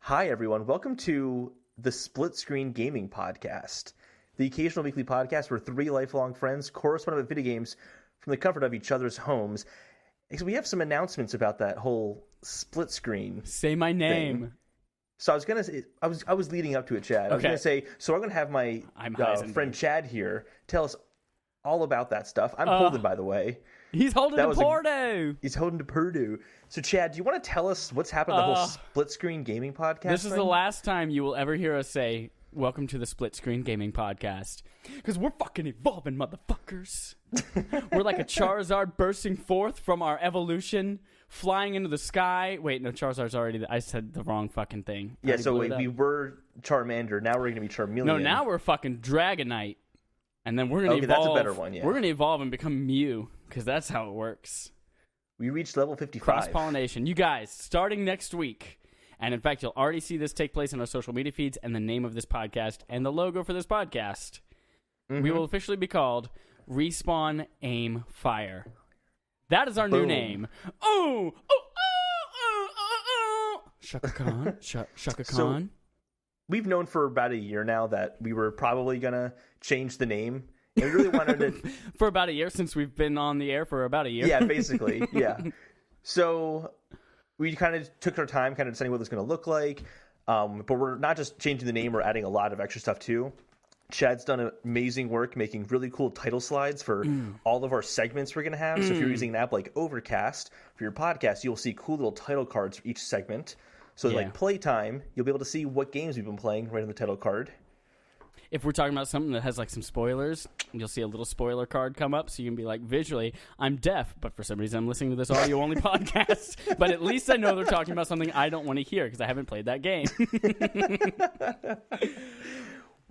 Hi, everyone. Welcome to the Splitscreen Gaming Podcast, the occasional weekly podcast where three lifelong friends correspond about video games from the comfort of each other's homes. Because we have some announcements about that whole split screen. Say my name. Thing. So I was gonna say, I was leading up to it, Chad. I was gonna say, so I'm gonna have my friend Chad here tell us all about that stuff. I'm holding, by the way. He's holding to Porto. He's holding to Purdue. So, Chad, do you want to tell us what's happened to the whole Split Screen Gaming Podcast? This is the last time you will ever hear us say, welcome to the Split Screen Gaming Podcast. Because we're fucking evolving, motherfuckers. We're like a Charizard bursting forth from our evolution, flying into the sky. Wait, no, Charizard's already... I said the wrong fucking thing. Yeah, so we were Charmander. Now we're going to be Charmeleon. No, now we're fucking Dragonite. And then we're going to evolve. That's a better one, yeah. We're going to evolve and become Mew, because that's how it works. We reached level 55. Cross-pollination. You guys, starting next week, and in fact, you'll already see this take place in our social media feeds and the name of this podcast and the logo for this podcast. We will officially be called Respawn Aim Fire. That is our new name. Shaka Khan. Shaka Khan. We've known for about a year now that we were probably going to change the name. And we really wanted to... For about a year, since we've been on the air for about a year. Yeah, basically, yeah. So we kind of took our time kind of deciding what this was going to look like. But we're not just changing the name, we're adding a lot of extra stuff too. Chad's done amazing work making really cool title slides for all of our segments we're going to have. So if you're using an app like Overcast for your podcast, you'll see cool little title cards for each segment. So like playtime, you'll be able to see what games we've been playing right on the title card. If we're talking about something that has like some spoilers, you'll see a little spoiler card come up, so you can be like, visually, I'm deaf, but for some reason I'm listening to this audio-only podcast. But at least I know they're talking about something I don't want to hear because I haven't played that game.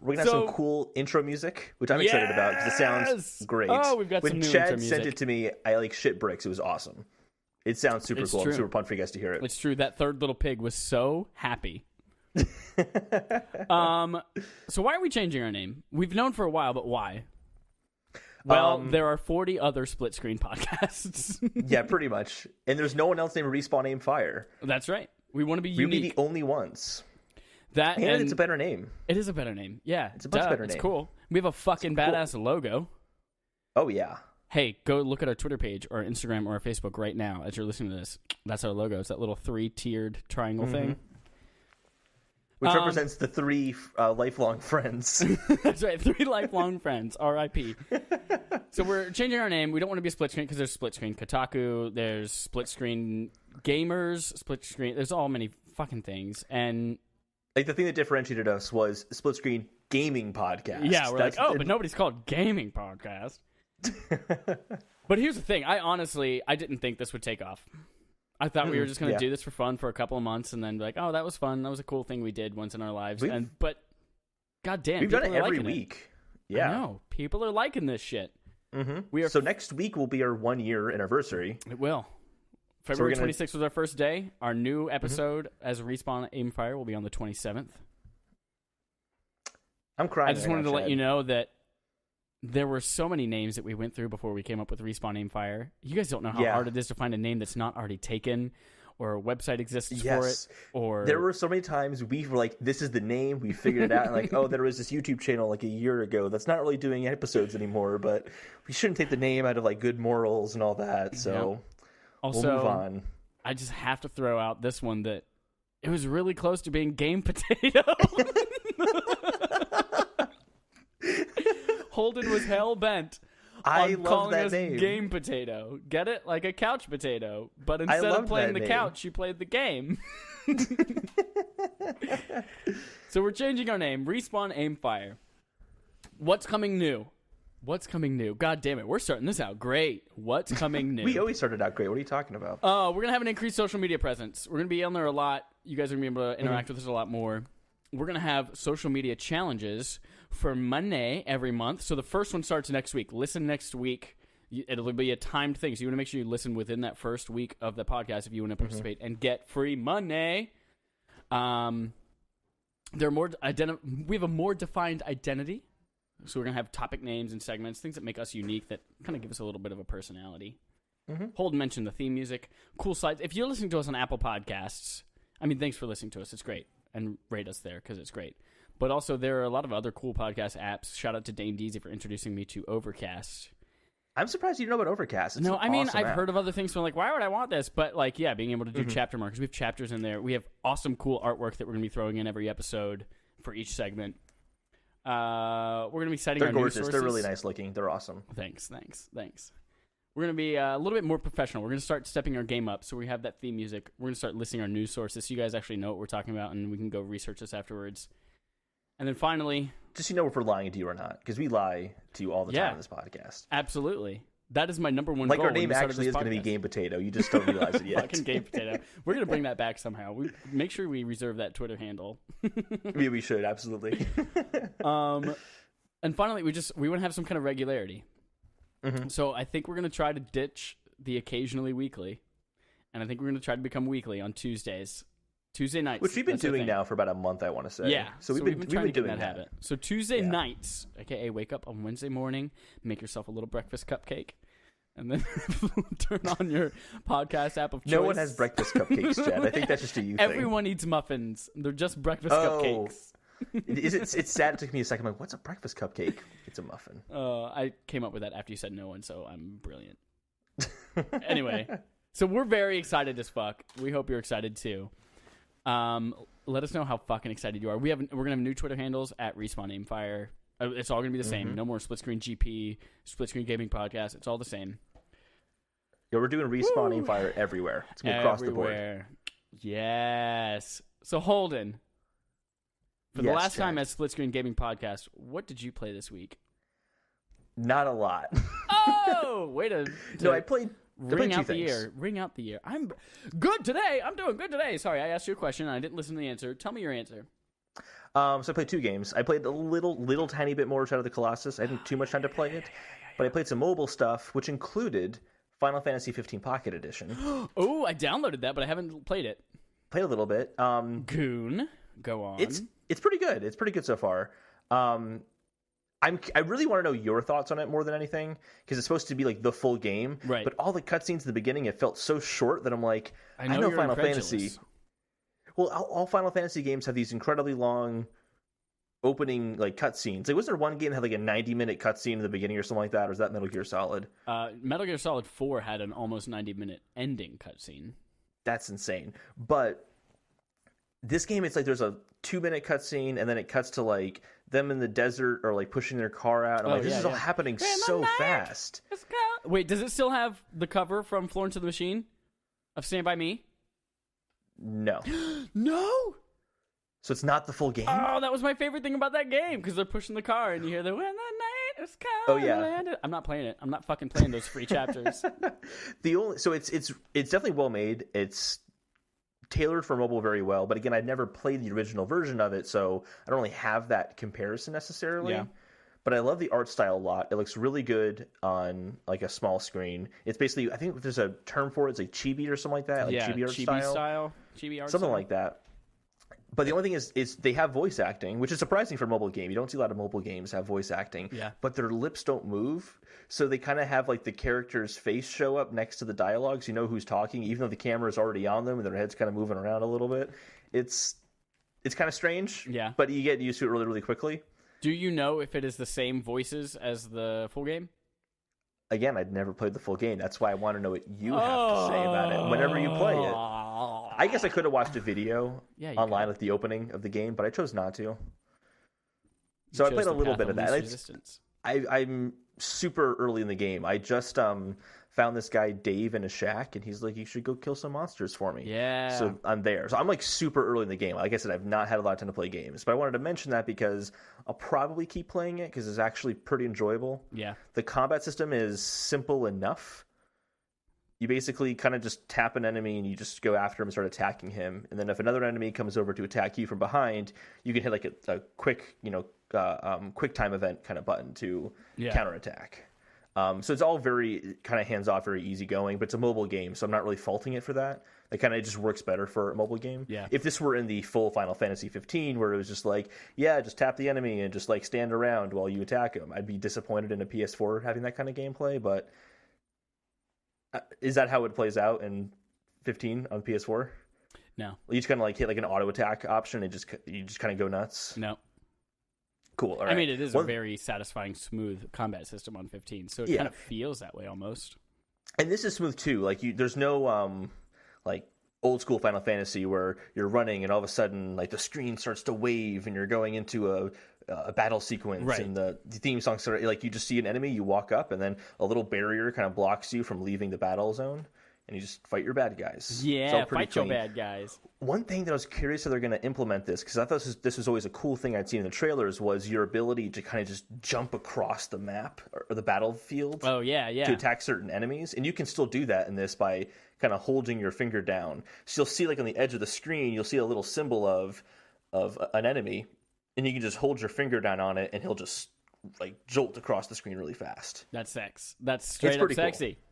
We're going to have some cool intro music, which I'm excited about because it sounds great. Oh, we've got some new intro music. When Chad sent it to me, I like shit bricks. It was awesome. It sounds super cool. I'm super pumped for you guys to hear it. It's true. That third little pig was so happy. So why are we changing our name? We've known for a while, but why? Well, there are 40 other split screen podcasts. Yeah, pretty much. And there's no one else named Respawn Aim Fire. That's right. We want to be unique. We'll be the only ones. And it's a better name. It is a better name. Yeah. It's a much better name. It's cool. We have a fucking badass logo. Oh, yeah. Hey, go look at our Twitter page or Instagram or our Facebook right now as you're listening to this. That's our logo. It's that little 3-tiered triangle thing. Which represents the three lifelong friends. That's right, 3 lifelong friends, R.I.P. So we're changing our name. We don't want to be a split screen because there's split screen Kotaku, there's split screen gamers, split screen. There's all many fucking things. And like the thing that differentiated us was Split Screen Gaming Podcast. Yeah, we're but nobody's called Gaming Podcast. But here's the thing. I didn't think this would take off. I thought we were just going to do this for fun for a couple of months and then be like, oh, that was fun. That was a cool thing we did once in our lives. But goddamn, we've done it every week. Yeah. I know. People are liking this shit. So next week will be our 1-year anniversary. It will. February 26th was our first day. Our new episode as Respawn Aim Fire will be on the 27th. I'm crying. I just wanted to let you know that there were so many names that we went through before we came up with Respawn Aim Fire. You guys don't know how hard it is to find a name that's not already taken or a website exists for it. Or there were so many times we were like, this is the name. We figured it out. And like, oh, there was this YouTube channel like a year ago that's not really doing episodes anymore, but we shouldn't take the name out of like good morals and all that. So also, we'll move on. I just have to throw out this one that it was really close to being Game Potato. Holden was hell-bent on calling us name. Game Potato. Get it? Like a couch potato. But instead of playing the couch, you played the game. So we're changing our name. Respawn Aim Fire. What's coming new? God damn it. We're starting this out great. What's coming new? We always started out great. What are you talking about? We're going to have an increased social media presence. We're going to be on there a lot. You guys are going to be able to interact with us a lot more. We're going to have social media challenges for Monday every month. So the first one starts next week. Listen next week. It'll be a timed thing. So you want to make sure you listen within that first week of the podcast if you want to participate and get free money. We have a more defined identity. So we're going to have topic names and segments, things that make us unique that kind of give us a little bit of a personality. Holden mentioned the theme music. Cool slides. If you're listening to us on Apple Podcasts, I mean, thanks for listening to us. It's great. And rate us there because it's great. But also, there are a lot of other cool podcast apps. Shout out to Dane Deasy for introducing me to Overcast. I'm surprised you know about Overcast. It's no, I mean, awesome I've app. heard of other things, so I'm like, why would I want this? But, like, yeah, being able to do chapter markers. We have chapters in there. We have awesome, cool artwork that we're going to be throwing in every episode for each segment. We're going to be citing our gorgeous. news sources. They're really nice looking. They're awesome. Thanks. We're going to be a little bit more professional. We're going to start stepping our game up, so we have that theme music. We're going to start listing our news sources so you guys actually know what we're talking about, and we can go research this afterwards. And then finally... Just so you know if we're lying to you or not, because we lie to you all the time in this podcast. Absolutely. That is my number one goal. Like, our name actually is going to be Game Potato. You just don't realize it yet. Fucking Game Potato. We're going to bring that back somehow. We make sure we reserve that Twitter handle. Yeah, we should, absolutely. And finally, we want to have some kind of regularity. Mm-hmm. So I think we're going to try to ditch the occasionally weekly, and I think we're going to try to become weekly on Tuesdays. Tuesday nights. Which we've been doing now for about a month, I want to say. Yeah. So we've been trying to doing that habit. So Tuesday nights, aka wake up on Wednesday morning, make yourself a little breakfast cupcake, and then turn on your podcast app of choice. No one has breakfast cupcakes, Chad. I think that's just a you thing. Everyone eats muffins. They're just breakfast cupcakes. It's sad. It took me a second. I'm like, what's a breakfast cupcake? It's a muffin. I came up with that after you said no one, so I'm brilliant. Anyway, so we're very excited as fuck. We hope you're excited too. Let us know how fucking excited you are. We're gonna have new Twitter handles at Respawn Aimfire. It's all gonna be the same. No more Splitscreen GP, Splitscreen Gaming Podcast. It's all the same. Yeah, we're doing Respawn Aimfire everywhere. It's going across the board. Yes. So Holden, for the last time as Splitscreen Gaming Podcast, what did you play this week? Not a lot. Oh, way to no, I played. Ring out the year. I'm good today. I'm doing good today. Sorry, I asked you a question and I didn't listen to the answer. Tell me your answer. So I played 2 games. I played a little tiny bit more Shadow of the Colossus. I didn't too much time to play it, but I played some mobile stuff, which included Final Fantasy 15 Pocket Edition. Oh, I downloaded that, but I haven't played it. Played a little bit. Goon, go on. It's pretty good. It's pretty good so far. I really want to know your thoughts on it more than anything, because it's supposed to be like the full game. Right. But all the cutscenes at the beginning, it felt so short that I'm like, I know Final Fantasy. Well, all Final Fantasy games have these incredibly long opening like cutscenes. Like, was there one game that had like a 90-minute cutscene in the beginning or something like that, or is that Metal Gear Solid? Metal Gear Solid 4 had an almost 90-minute ending cutscene. That's insane. But this game, it's like there's a 2-minute cutscene, and then it cuts to like them in the desert or like pushing their car out. And I'm like, this is all happening so fast. Wait, does it still have the cover from Florence and the Machine of Stand By Me? No. No? So it's not the full game? Oh, that was my favorite thing about that game, because they're pushing the car and you hear the when the night is coming. Oh yeah. I'm not playing it. I'm not fucking playing those free chapters. It's definitely well made. It's tailored for mobile very well, but again, I'd never played the original version of it, so I don't really have that comparison necessarily. Yeah. But I love the art style a lot. It looks really good on like a small screen. It's basically, I think there's a term for it. It's like chibi or something like that. Like chibi art style. Chibi art something style. like that. But the only thing is they have voice acting, which is surprising for a mobile game. You don't see a lot of mobile games have voice acting. Yeah. But their lips don't move, so they kind of have like the character's face show up next to the dialogue, so you know who's talking, even though the camera is already on them and their head's kind of moving around a little bit. It's kind of strange. Yeah. But you get used to it really, really quickly. Do you know if it is the same voices as the full game? Again, I'd never played the full game. That's why I want to know what you have to say about it whenever you play it. I guess I could have watched a video online with the opening of the game, but I chose not to. So I played a little bit of that. I'm super early in the game. I just found this guy Dave in a shack, and he's like, you should go kill some monsters for me. Yeah. So I'm there. So I'm like super early in the game. Like I said, I've not had a lot of time to play games, but I wanted to mention that because I'll probably keep playing it because it's actually pretty enjoyable. Yeah. The combat system is simple enough. You basically kind of just tap an enemy and you just go after him and start attacking him. And then if another enemy comes over to attack you from behind, you can hit like a quick, quick time event kind of button to counterattack. So it's all very kind of hands-off, very easygoing, but it's a mobile game, so I'm not really faulting it for that. It kind of just works better for a mobile game. Yeah. If this were in the full Final Fantasy 15, where it was just like, just tap the enemy and just like stand around while you attack him, I'd be disappointed in a PS4 having that kind of gameplay, but is that how it plays out in 15 on PS4? No. You just kind of like hit like an auto attack option and you just kind of go nuts. No. Cool. All right. I mean, it is a very satisfying, smooth combat system on 15, so it kind of feels that way almost. And this is smooth too. Like there's no like old school Final Fantasy where you're running and all of a sudden like the screen starts to wave and you're going into a battle sequence, right. And the theme song starts, like you just see an enemy, you walk up, and then a little barrier kind of blocks you from leaving the battle zone, and you just fight your bad guys. Yeah, fight your bad guys. One thing that I was curious how they're going to implement this, because I thought this was always a cool thing I'd seen in the trailers, was your ability to kind of just jump across the map or the battlefield. Oh, yeah. To attack certain enemies. And you can still do that in this by kind of holding your finger down. So you'll see like on the edge of the screen, you'll see a little symbol of an enemy, and you can just hold your finger down on it, and he'll just like jolt across the screen really fast. That's sex. That's straight up sexy. Cool.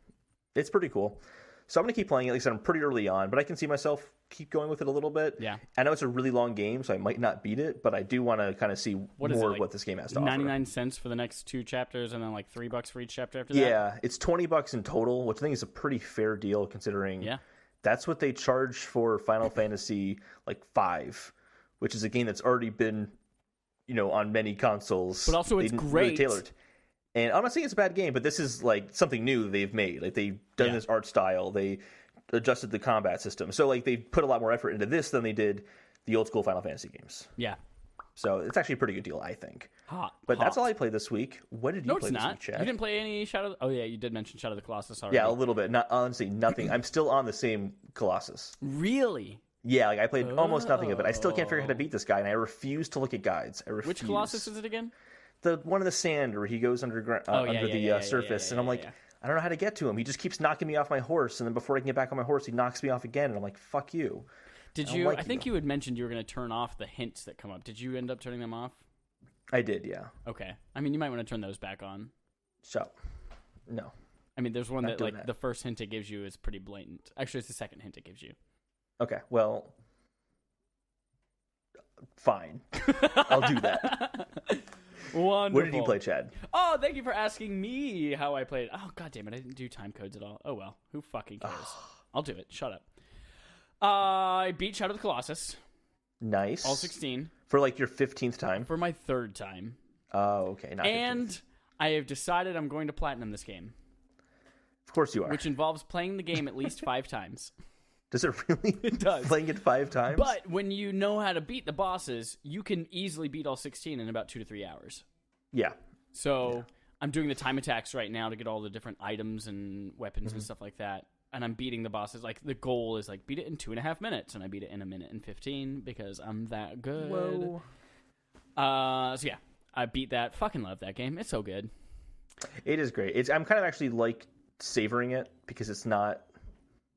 It's pretty cool. So I'm going to keep playing it. Like I said, I'm pretty early on, but I can see myself keep going with it a little bit. Yeah. I know it's a really long game, so I might not beat it, but I do want to kind of see what this game has to offer. 99 cents for the next 2 chapters, and then like $3 for each chapter after that? Yeah, it's $20 in total, which I think is a pretty fair deal considering that's what they charge for Final Fantasy like 5, which is a game that's already been, on many consoles. But also it's great. Really tailored. And I'm not saying it's a bad game, but this is like something new they've made. Like they've done this art style. They adjusted the combat system. So like they put a lot more effort into this than they did the old school Final Fantasy games. Yeah. So it's actually a pretty good deal, I think. But that's all I played this week. What did you play this week, Chad? You didn't play any Shadow... Oh, yeah, you did mention Shadow of the Colossus already. Yeah, a little bit. Honestly, nothing. I'm still on the same Colossus. Really? Yeah, like I played almost nothing of it. I still can't figure out how to beat this guy, and I refuse to look at guides. Which Colossus is it again? The one in the sand where he goes under the surface, and I'm like, I don't know how to get to him. He just keeps knocking me off my horse, and then before I can get back on my horse, he knocks me off again, and I'm like, fuck you. I think you had mentioned you were going to turn off the hints that come up. Did you end up turning them off? I did, yeah. Okay. I mean, you might want to turn those back on. So, no. I mean, there's one that, like, the first hint it gives you is pretty blatant. Actually, it's the second hint it gives you. Okay, well, fine. I'll do that. Wonderful. What did you play, Chad? Oh, thank you for asking me how I played. Oh, god damn it, I didn't do time codes at all. Oh, well. Who fucking cares? I'll do it. Shut up. I beat Shadow of the Colossus. Nice. All 16. For like your 15th time? For my 3rd time. Oh, okay. Not 15th. And I have decided I'm going to platinum this game. Of course you are. Which involves playing the game at least 5 times. Does it really? It does. Playing it 5 times? But when you know how to beat the bosses, you can easily beat all 16 in about 2 to 3 hours. Yeah. So I'm doing the time attacks right now to get all the different items and weapons and stuff like that. And I'm beating the bosses. Like, the goal is, like, beat it in 2.5 minutes. And I beat it in 1 minute and 15 because I'm that good. Whoa. So, yeah. I beat that. Fucking love that game. It's so good. It is great. I'm kind of actually, like, savoring it because it's not...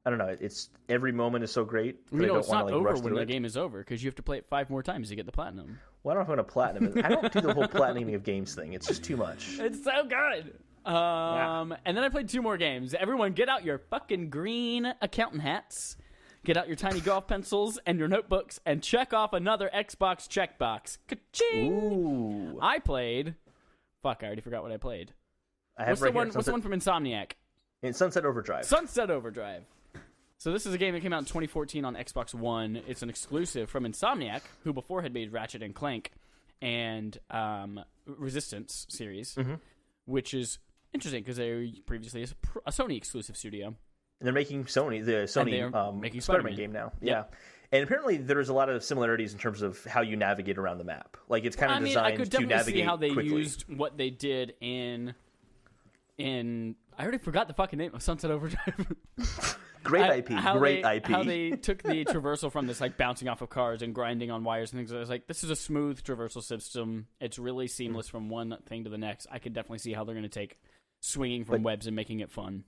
I don't know. It's every moment is so great. But it's not over when the game is over because you have to play it 5 more times to get the platinum. Well, I don't know if I'm going to platinum it. I don't do the whole platinuming of games thing. It's just too much. It's so good. And then I played 2 more games. Everyone, get out your fucking green accountant hats. Get out your tiny golf pencils and your notebooks and check off another Xbox checkbox. Ka-ching! Ooh. I played... Fuck, I already forgot what I played. What's the one from Insomniac? In Sunset Overdrive. Sunset Overdrive. So this is a game that came out in 2014 on Xbox One. It's an exclusive from Insomniac, who before had made Ratchet and Clank and Resistance series, which is interesting because they were previously a Sony exclusive studio. And they're making Sony making Spider-Man game now. Yeah. And apparently there's a lot of similarities in terms of how you navigate around the map. Like it's kind of designed I could to definitely navigate see how they quickly. used what they did in I already forgot the fucking name of Sunset Overdrive. Great IP. IP. How they took the traversal from this, like, bouncing off of cars and grinding on wires and things. I was like, this is a smooth traversal system. It's really seamless from one thing to the next. I could definitely see how they're going to take swinging from webs and making it fun.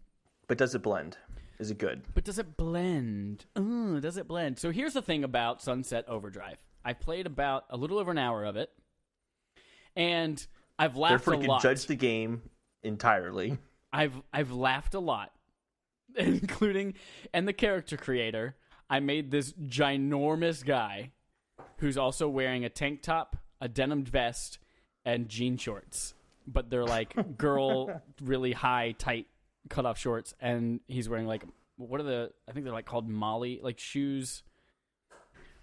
But does it blend? Is it good? But does it blend? Does it blend? So here's the thing about Sunset Overdrive. I played about a little over an hour of it, and I've laughed a lot. Therefore, you can judge the game entirely. I've laughed a lot. Including, and the character creator, I made this ginormous guy who's also wearing a tank top, a denim vest, and jean shorts. But they're like girl, really high, tight, cut-off shorts, and he's wearing like, I think they're like called Molly, like shoes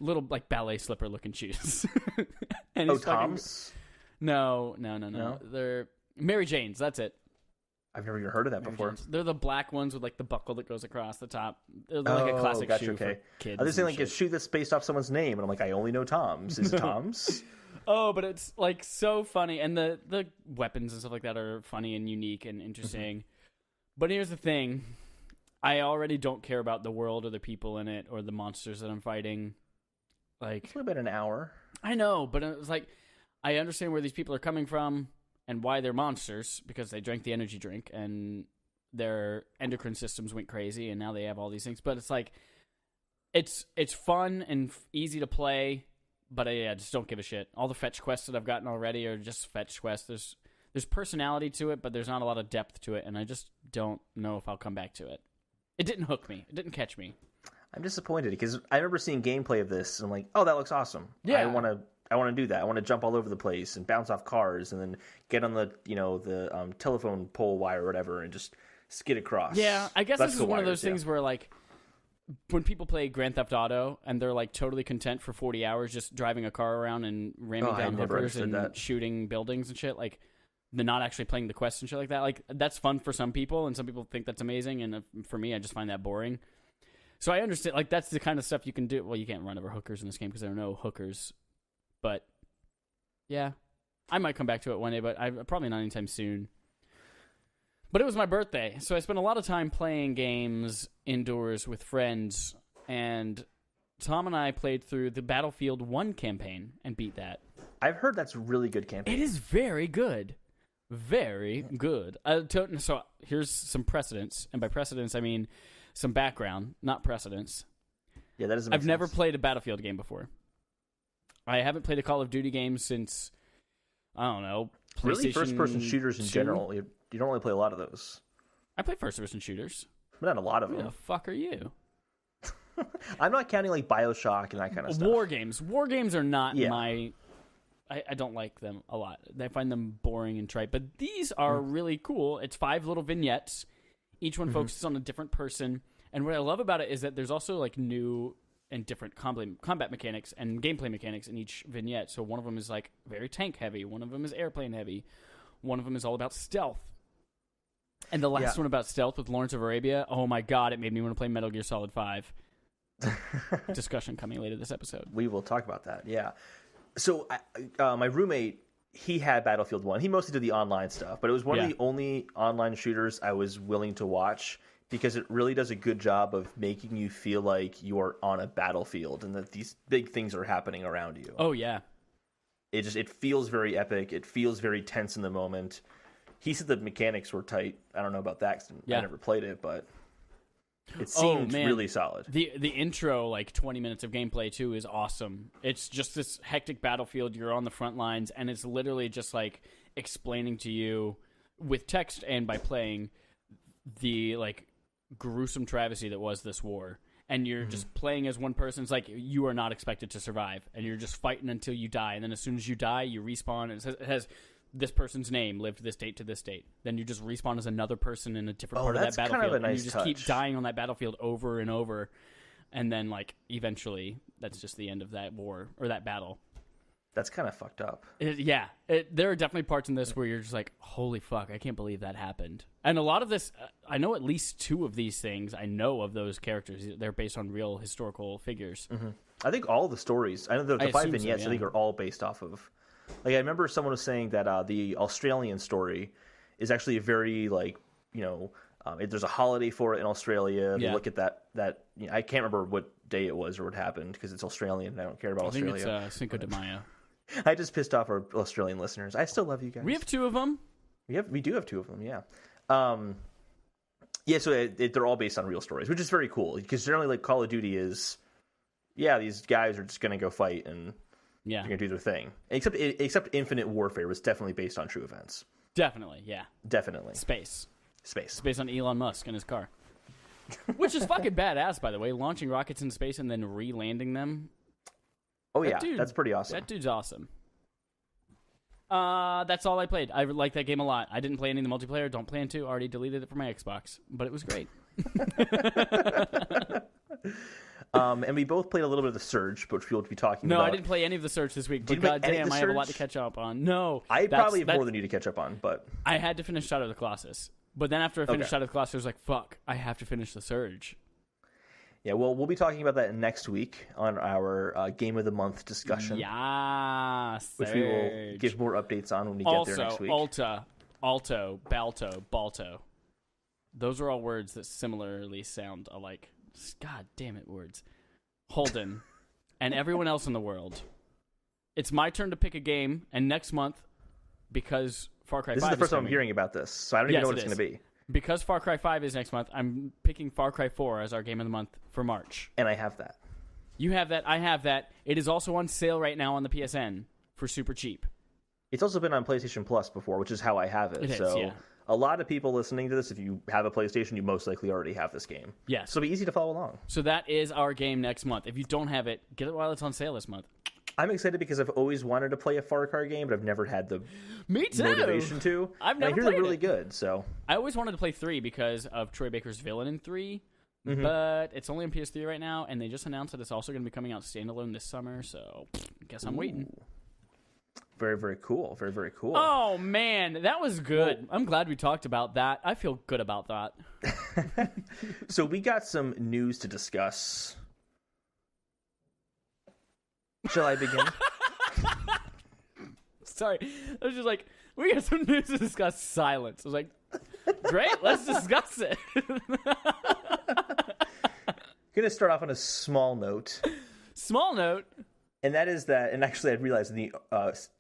little like ballet slipper looking shoes. And Oh, he's fucking- Toms? No. No? They're Mary Jane's. That's it. I've never even heard of that Mary before. Jane's. They're the black ones with like the buckle that goes across the top. They're like a classic gotcha, shoe okay. for kids. I was saying and like a shit. shoe that's based off someone's name, and I'm like, I only know Toms. Is it Toms? Oh, but it's like so funny, and the weapons and stuff like that are funny and unique and interesting. But here's the thing: I already don't care about the world or the people in it or the monsters that I'm fighting. Like, It's only been an hour. I know, but it's like I understand where these people are coming from and why they're monsters because they drank the energy drink and their endocrine systems went crazy and now they have all these things. But it's like it's fun and easy to play, but I just don't give a shit. All the fetch quests that I've gotten already are just fetch quests. There's personality to it, but there's not a lot of depth to it, and I just don't know if I'll come back to it. It didn't hook me. It didn't catch me. I'm disappointed because I remember seeing gameplay of this and I'm like, oh, that looks awesome. Yeah. I want to do that. I want to jump all over the place and bounce off cars and then get on the telephone pole wire or whatever and just skid across. Yeah, I guess That's this the is one of wires, those things where like when people play Grand Theft Auto and they're like totally content for 40 hours just driving a car around and ramming I down never hookers and understood that. shooting buildings and shit, like they're not actually playing the quests and shit like that. Like that's fun for some people and some people think that's amazing, and for me I just find that boring. So I understand, like that's the kind of stuff you can do. Well, you can't run over hookers in this game because there are no hookers, but yeah, I might come back to it one day, but probably not anytime soon. But it was my birthday, so I spent a lot of time playing games indoors with friends, and Tom and I played through the Battlefield 1 campaign and beat that. I've heard that's a really good campaign. It is very good. Very good. So here's some precedents, and by precedents I mean some background, not precedents. Yeah, that doesn't make I've never sense. played a Battlefield game before. I haven't played a Call of Duty game since, I don't know, PlayStation Really, first-person shooters in 2? general, you don't really play a lot of those. I play first-person shooters. But not a lot of Who them. the fuck are you? I'm not counting like BioShock and that kind of stuff. War games. War games are not Yeah. my... I don't like them a lot. I find them boring and trite. But these are really cool. It's 5 little vignettes. Each one focuses on a different person. And what I love about it is that there's also like new and different combat mechanics and gameplay mechanics in each vignette. So one of them is like very tank heavy. One of them is airplane heavy. One of them is all about stealth. And the last one about stealth with Lawrence of Arabia, oh my god, it made me want to play Metal Gear Solid 5. Discussion coming later this episode. We will talk about that, yeah. So my roommate, he had Battlefield 1. He mostly did the online stuff, but it was one of the only online shooters I was willing to watch because it really does a good job of making you feel like you are on a battlefield and that these big things are happening around you. Oh, yeah. It feels very epic. It feels very tense in the moment. He said the mechanics were tight. I don't know about that 'cause I never played it, but it seemed really solid. The intro, like 20 minutes of gameplay too, is awesome. It's just this hectic battlefield. You're on the front lines, and it's literally just like explaining to you with text and by playing the like gruesome travesty that was this war. And you're just playing as one person. It's like you are not expected to survive, and you're just fighting until you die. And then as soon as you die, you respawn. And it has this person's name, lived this date to this date. Then you just respawn as another person in a different part of that battlefield. Kind of a nice and you just touch. keep dying on that battlefield over and over. And then, like, eventually, that's just the end of that war, or that battle. That's kind of fucked up. There are definitely parts in this where you're just like, holy fuck, I can't believe that happened. And a lot of this, I know at least 2 of these things, I know of those characters. They're based on real historical figures. I think all the stories, I know the 5 vignettes, so, I think are all based off of. Like I remember someone was saying that the Australian story is actually a very like there's a holiday for it in Australia. They look at that I can't remember what day it was or what happened because it's Australian and I don't care about Australia. I think it's Cinco de Mayo. I just pissed off our Australian listeners. I still love you guys. We have 2 of them. We do have 2 of them. Yeah. So they're all based on real stories, which is very cool because generally like Call of Duty is, these guys are just gonna go fight and. Yeah, they're gonna do their thing. Except Infinite Warfare was definitely based on true events. Definitely, yeah. Definitely. Space. It's based on Elon Musk and his car. Which is fucking badass, by the way. Launching rockets into space and then re-landing them. Oh, that's pretty awesome. That dude's awesome. That's all I played. I like that game a lot. I didn't play any of the multiplayer. Don't plan to. Already deleted it from my Xbox. But it was great. And we both played a little bit of the Surge, which we'll be talking about. No, I didn't play any of the Surge this week, but Did you play any of goddamn, the I have a lot to Surge? catch up on. No. I probably have more than you to catch up on, but I had to finish Shadow of the Colossus. But then after I finished Okay. Shadow of the Colossus, I was like, fuck, I have to finish the Surge. yeah, well, we'll be talking about that next week on our Game of the Month discussion, Yeah, which we will give more updates on when we get there next week. Alta, Alto, Balto, Balto. Those are all words that similarly sound alike. God damn it, words. Holden, and everyone else in the world. It's my turn to pick a game, and next month, because Far Cry 5 This is the first time I'm coming- hearing about this, so I don't even Yes, know what it it's is. going to be. Because Far Cry 5 is next month, I'm picking Far Cry 4 as our game of the month for March. And I have that. You have that, I have that. It is also on sale right now on the PSN for super cheap. It's also been on PlayStation Plus before, which is how I have it. It is, so yeah. a lot of people listening to this, if you have a PlayStation, you most likely already have this game. Yes. So it'll be easy to follow along. So that is our game next month. If you don't have it, get it while it's on sale this month. I'm excited because I've always wanted to play a Far Cry game, but I've never had the Me too. motivation to. I've And I never hear they're played really it. good, so I always wanted to play 3 because of Troy Baker's villain in 3, Mm-hmm. but it's only on PS3 right now, and they just announced that it's also going to be coming out standalone this summer, so I guess I'm waiting. very, very cool. Very, very cool. Oh, man, that was good. I'm glad we talked about that. I feel good about that. So we got some news to discuss. Shall I begin? Sorry. I was just like, we got some news to discuss. Silence. I was like, great, let's discuss it. Going to start off on a small note. Small note. And that is that, and actually I realized in the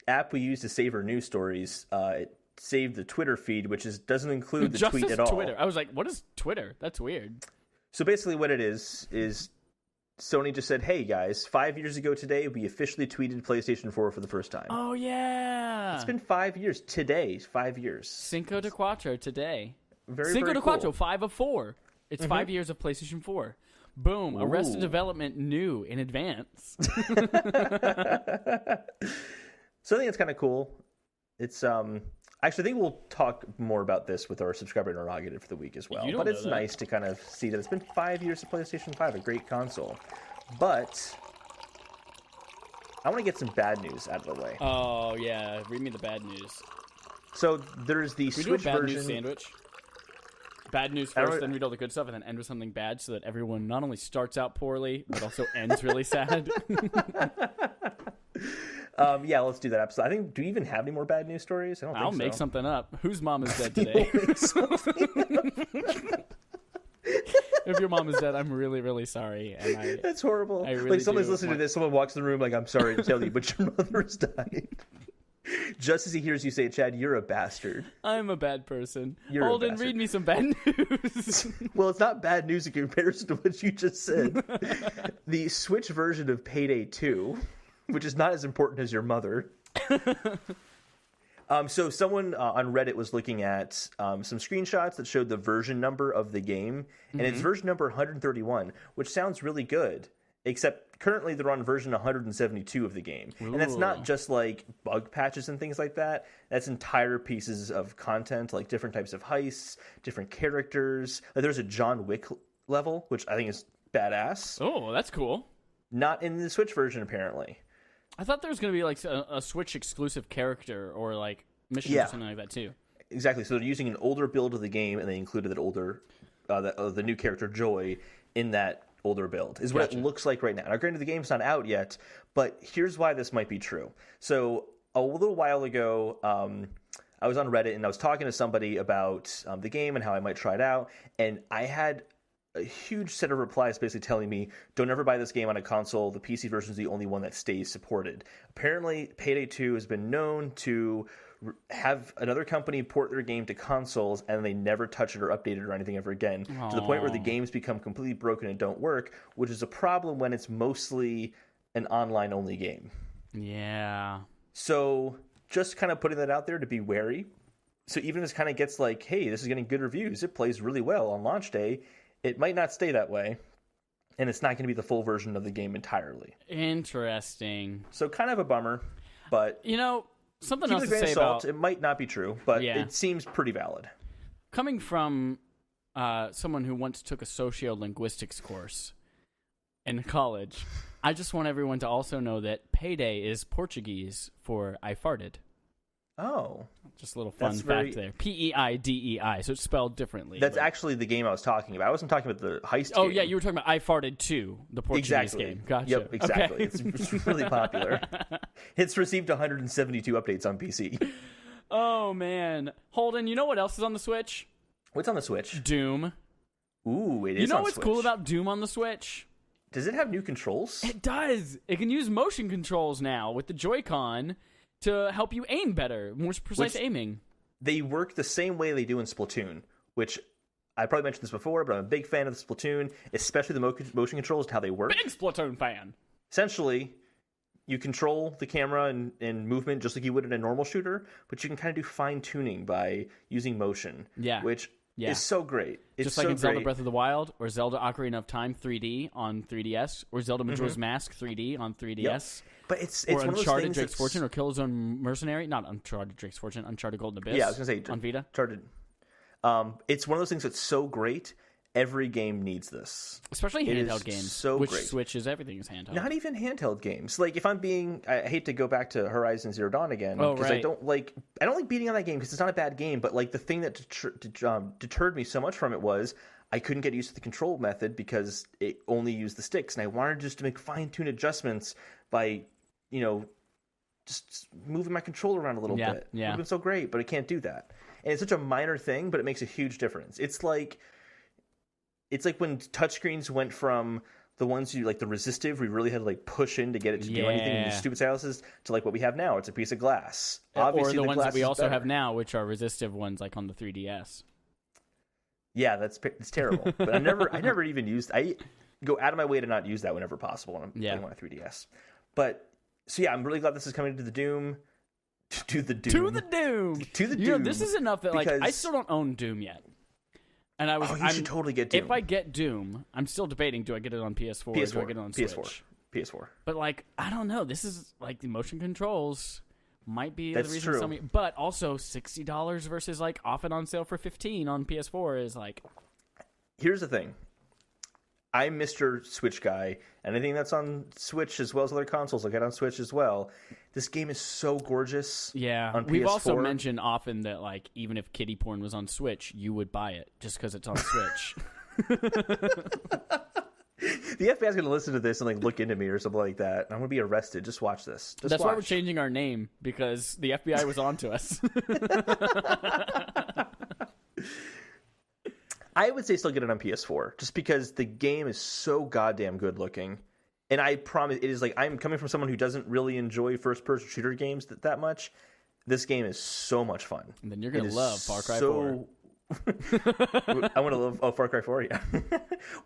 app we use to save our news stories, it saved the Twitter feed, which doesn't include the Just tweet as at all. Twitter. I was like, what is Twitter? That's weird. So basically what it is Sony just said, hey guys, 5 years ago today, we officially tweeted PlayStation 4 for the first time. Oh, yeah. It's been 5 years. Today, 5 years. Cinco de Cuatro today. Very, Cinco very de cool. Quattro, 5 of 4. It's 5 years of PlayStation 4. Boom. Arrested Ooh. Development new in advance. So I think it's kind of cool. It's actually I think we'll talk more about this with our subscriber interrogative for the week as well. You don't But it's know that. nice to kind of see that it's been 5 years of PlayStation 5, a great console. But I want to get some bad news out of the way. Oh, yeah. Read me the bad news. So there's the Can we do a Switch bad version. news sandwich? Bad news I don't- first, then read all the good stuff, and then end with something bad so that everyone not only starts out poorly, but also ends really sad. Yeah, let's do that. Absolutely. I think. Do we even have any more bad news stories? I don't I'll think so. make something up. Whose mom is dead today? If your mom is dead, I'm really, really sorry. And That's horrible. I really like someone's do listening to want- this, someone walks in the room like, I'm sorry to tell you, but your mother has died. Just as he hears you say, Chad, you're a bastard. I'm a bad person. You're a Holden, bastard. read me some bad news. Well, it's not bad news in comparison to what you just said. The Switch version of Payday 2, which is not as important as your mother. So someone on Reddit was looking at some screenshots that showed the version number of the game, and it's version number 131, which sounds really good, except currently they're on version 172 of the game. And that's not Ooh. just like bug patches and things like that. That's entire pieces of content, like different types of heists, different characters. Like there's a John Wick level, which I think is badass. Oh, that's cool. Not in the Switch version, apparently. I thought there was going to be like a Switch exclusive character or like mission Yeah. or something like that too. Exactly. So they're using an older build of the game, and they included that older, the new character Joy in that older build. Is what Gotcha. it looks like right now. Now, granted, the game's not out yet, but here's why this might be true. So a little while ago, I was on Reddit and I was talking to somebody about the game and how I might try it out, and I had a huge set of replies basically telling me, don't ever buy this game on a console. The PC version is the only one that stays supported. Apparently, Payday 2 has been known to have another company port their game to consoles, and they never touch it or update it or anything ever again, to the point where the Aw. games become completely broken and don't work, which is a problem when it's mostly an online-only game. Yeah. So just kind of putting that out there to be wary. So even if this kind of gets like, hey, this is getting good reviews, it plays really well on launch day, it might not stay that way, and it's not going to be the full version of the game entirely. Interesting. So kind of a bummer, but You know, something keep else it to with a grain say of salt. about It might not be true, but Yeah. it seems pretty valid. coming from someone who once took a sociolinguistics course. in college. I just want everyone to also know that payday is Portuguese for I farted. Oh. Just a little fun fact there. P-E-I-D-E-I, so it's spelled differently. That's actually the game I was talking about. I wasn't talking about the heist game. Oh, yeah, you were talking about I Farted 2, the Portuguese game. Gotcha. Yep, exactly. Okay. It's really popular. It's received 172 updates on PC. Oh, man. Holden, you know what else is on the Switch? What's on the Switch? Doom. Ooh, it is on Switch. You know what's cool about Doom on the Switch? Does it have new controls? It does. It can use motion controls now with the Joy-Con to help you aim better, more precise aiming. They work the same way they do in Splatoon, which I probably mentioned this before, but I'm a big fan of the Splatoon, especially the motion controls and how they work. Big Splatoon fan. Essentially, you control the camera and movement just like you would in a normal shooter, but you can kind of do fine-tuning by using motion, which is so great. It's just like in Zelda Breath of the Wild, or Zelda Ocarina of Time 3D on 3DS, or Zelda Majora's Mask 3D on 3DS. Yep. But it's or one of those Uncharted things Drake's Fortune, or Killzone Mercenary. Not Uncharted Drake's Fortune, Uncharted Golden Abyss. Yeah, I was going to say on Vita. Uncharted. It's one of those things that's so great. Every game needs this. Especially handheld games. So which great. Switch is everything is handheld. Not even handheld games. Like, if I'm I hate to go back to Horizon Zero Dawn again, because I don't like beating on that game because it's not a bad game, but like the thing that deterred me so much from it was I couldn't get used to the control method because it only used the sticks, and I wanted just to make fine-tuned adjustments by, just moving my controller around a little bit. It would have been so great, but I can't do that. And it's such a minor thing, but it makes a huge difference. It's like when touchscreens went from the ones you like the resistive, we really had to like push in to get it to do anything in these stupid silences, to like what we have now. It's a piece of glass. Obviously, or the ones that we also better. have now, which are resistive ones, like on the 3DS. Yeah, it's terrible. But I never even used. I go out of my way to not use that whenever possible when I'm playing on a 3DS. But so yeah, I'm really glad this is coming to the Doom. To the Doom. This is enough that like I still don't own Doom yet. And you should totally get Doom. If I get Doom, I'm still debating: do I get it on PS4 or do I get it on Switch? PS4. But like, I don't know. This is like the motion controls might be the reason. True. Some, but also $60 versus like often on sale for $15 on PS4 is like. Here's the thing. I'm Mr. Switch guy, and anything that's on Switch as well as other consoles, I get on Switch as well. This game is so gorgeous. Yeah, on PS4. We've also mentioned often that like even if kiddie porn was on Switch, you would buy it just because it's on Switch. The FBI is going to listen to this and like look into me or something like that. I'm going to be arrested. Just watch this. That's why we're changing our name, because the FBI was on to us. I would say still get it on PS4, just because the game is so goddamn good looking. And I promise, it is like, I'm coming from someone who doesn't really enjoy first-person shooter games that much. This game is so much fun. And then you're going to love Far Cry 4. I want to love Far Cry 4, yeah.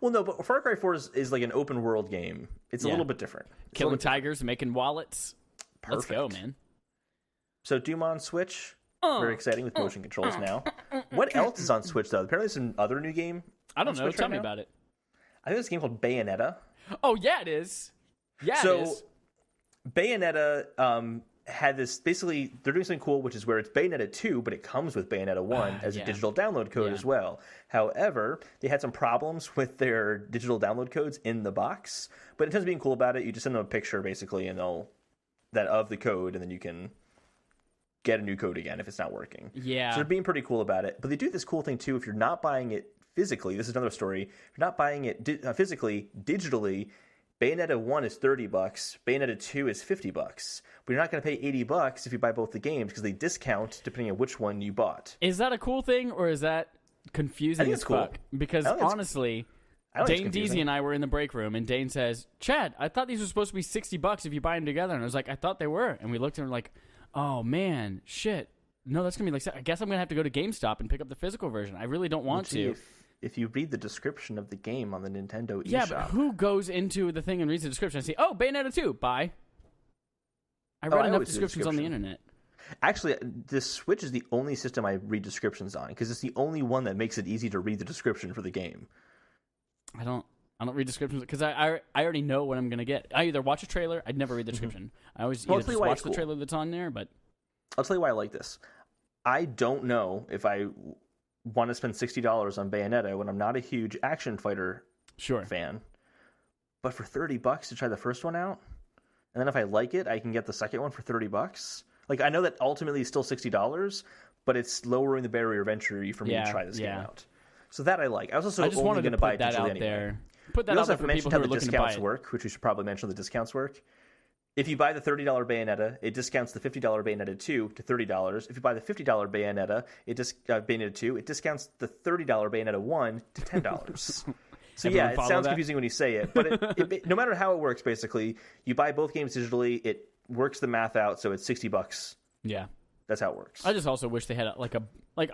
Well, no, but Far Cry 4 is like an open world game. It's a little bit different. Killing tigers, making wallets. Perfect. Let's go, man. So Doom on Switch, very exciting with motion controls now. What else is on Switch, though? Apparently there's some other new game. I don't know. Tell me about it. I think there's a game called Bayonetta. Oh, yeah, it is. Yeah, it is. Bayonetta had this, basically, they're doing something cool, which is where it's Bayonetta 2, but it comes with Bayonetta 1 as a digital download code as well. However, they had some problems with their digital download codes in the box, but in terms of being cool about it, you just send them a picture, basically, and that of the code, and then you can get a new code again if it's not working. Yeah. So they're being pretty cool about it. But they do this cool thing, too, if you're not buying it physically, this is another story, if you're not buying it physically, digitally, Bayonetta 1 is $30, Bayonetta 2 is $50. But you're not going to pay $80 if you buy both the games, because they discount depending on which one you bought. Is that a cool thing, or is that confusing as fuck? Cool. Because honestly, Dane Deasy and I were in the break room, and Dane says, Chad, I thought these were supposed to be $60 if you buy them together. And I was like, I thought they were. And we looked at them like, oh man, shit. No, that's going to be like, I guess I'm going to have to go to GameStop and pick up the physical version. I really don't want to. If you read the description of the game on the Nintendo eShop. Yeah, but who goes into the thing and reads the description and see, oh, Bayonetta 2, buy. I read enough descriptions on the internet. Actually, the Switch is the only system I read descriptions on, because it's the only one that makes it easy to read the description for the game. I don't read descriptions because I already know what I'm going to get. I either watch a trailer, I'd never read the description. I always either just watch the trailer that's on there, but... I'll tell you why I like this. I don't know if I want to spend $60 on Bayonetta when I'm not a huge action fighter fan. but for $30 to try the first one out, and then if I like it, I can get the second one for $30. Like, I know that ultimately it's still $60, but it's lowering the barrier of entry for me to try this game out. So that I like. I was also only going to buy it digitally anyway. Put that out there for people who are looking to buy it. Discounts work, which we should probably mention the discounts work. If you buy the $30 Bayonetta, it discounts the $50 Bayonetta 2 to $30. If you buy the $50 Bayonetta, Bayonetta 2, it discounts the $30 Bayonetta 1 to $10. So yeah, it sounds confusing when you say it, but no matter how it works, basically, you buy both games digitally, it works the math out, so it's $60. Yeah. That's how it works. I just also wish they had like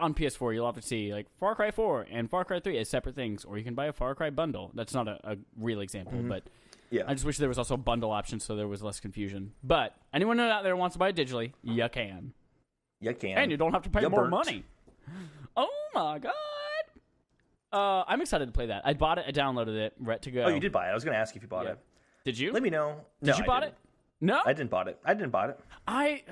on PS4, you'll have to see like Far Cry 4 and Far Cry 3 as separate things, or you can buy a Far Cry bundle. That's not a real example, but yeah, I just wish there was also a bundle option so there was less confusion. But anyone out there who wants to buy it digitally, you can. You can. And you don't have to pay more money. Oh my god. I'm excited to play that. I bought it, I downloaded it, ready to go. Oh, you did buy it. I was going to ask if you bought it. Did you? Let me know. Did you bought it? No? I didn't bought it. I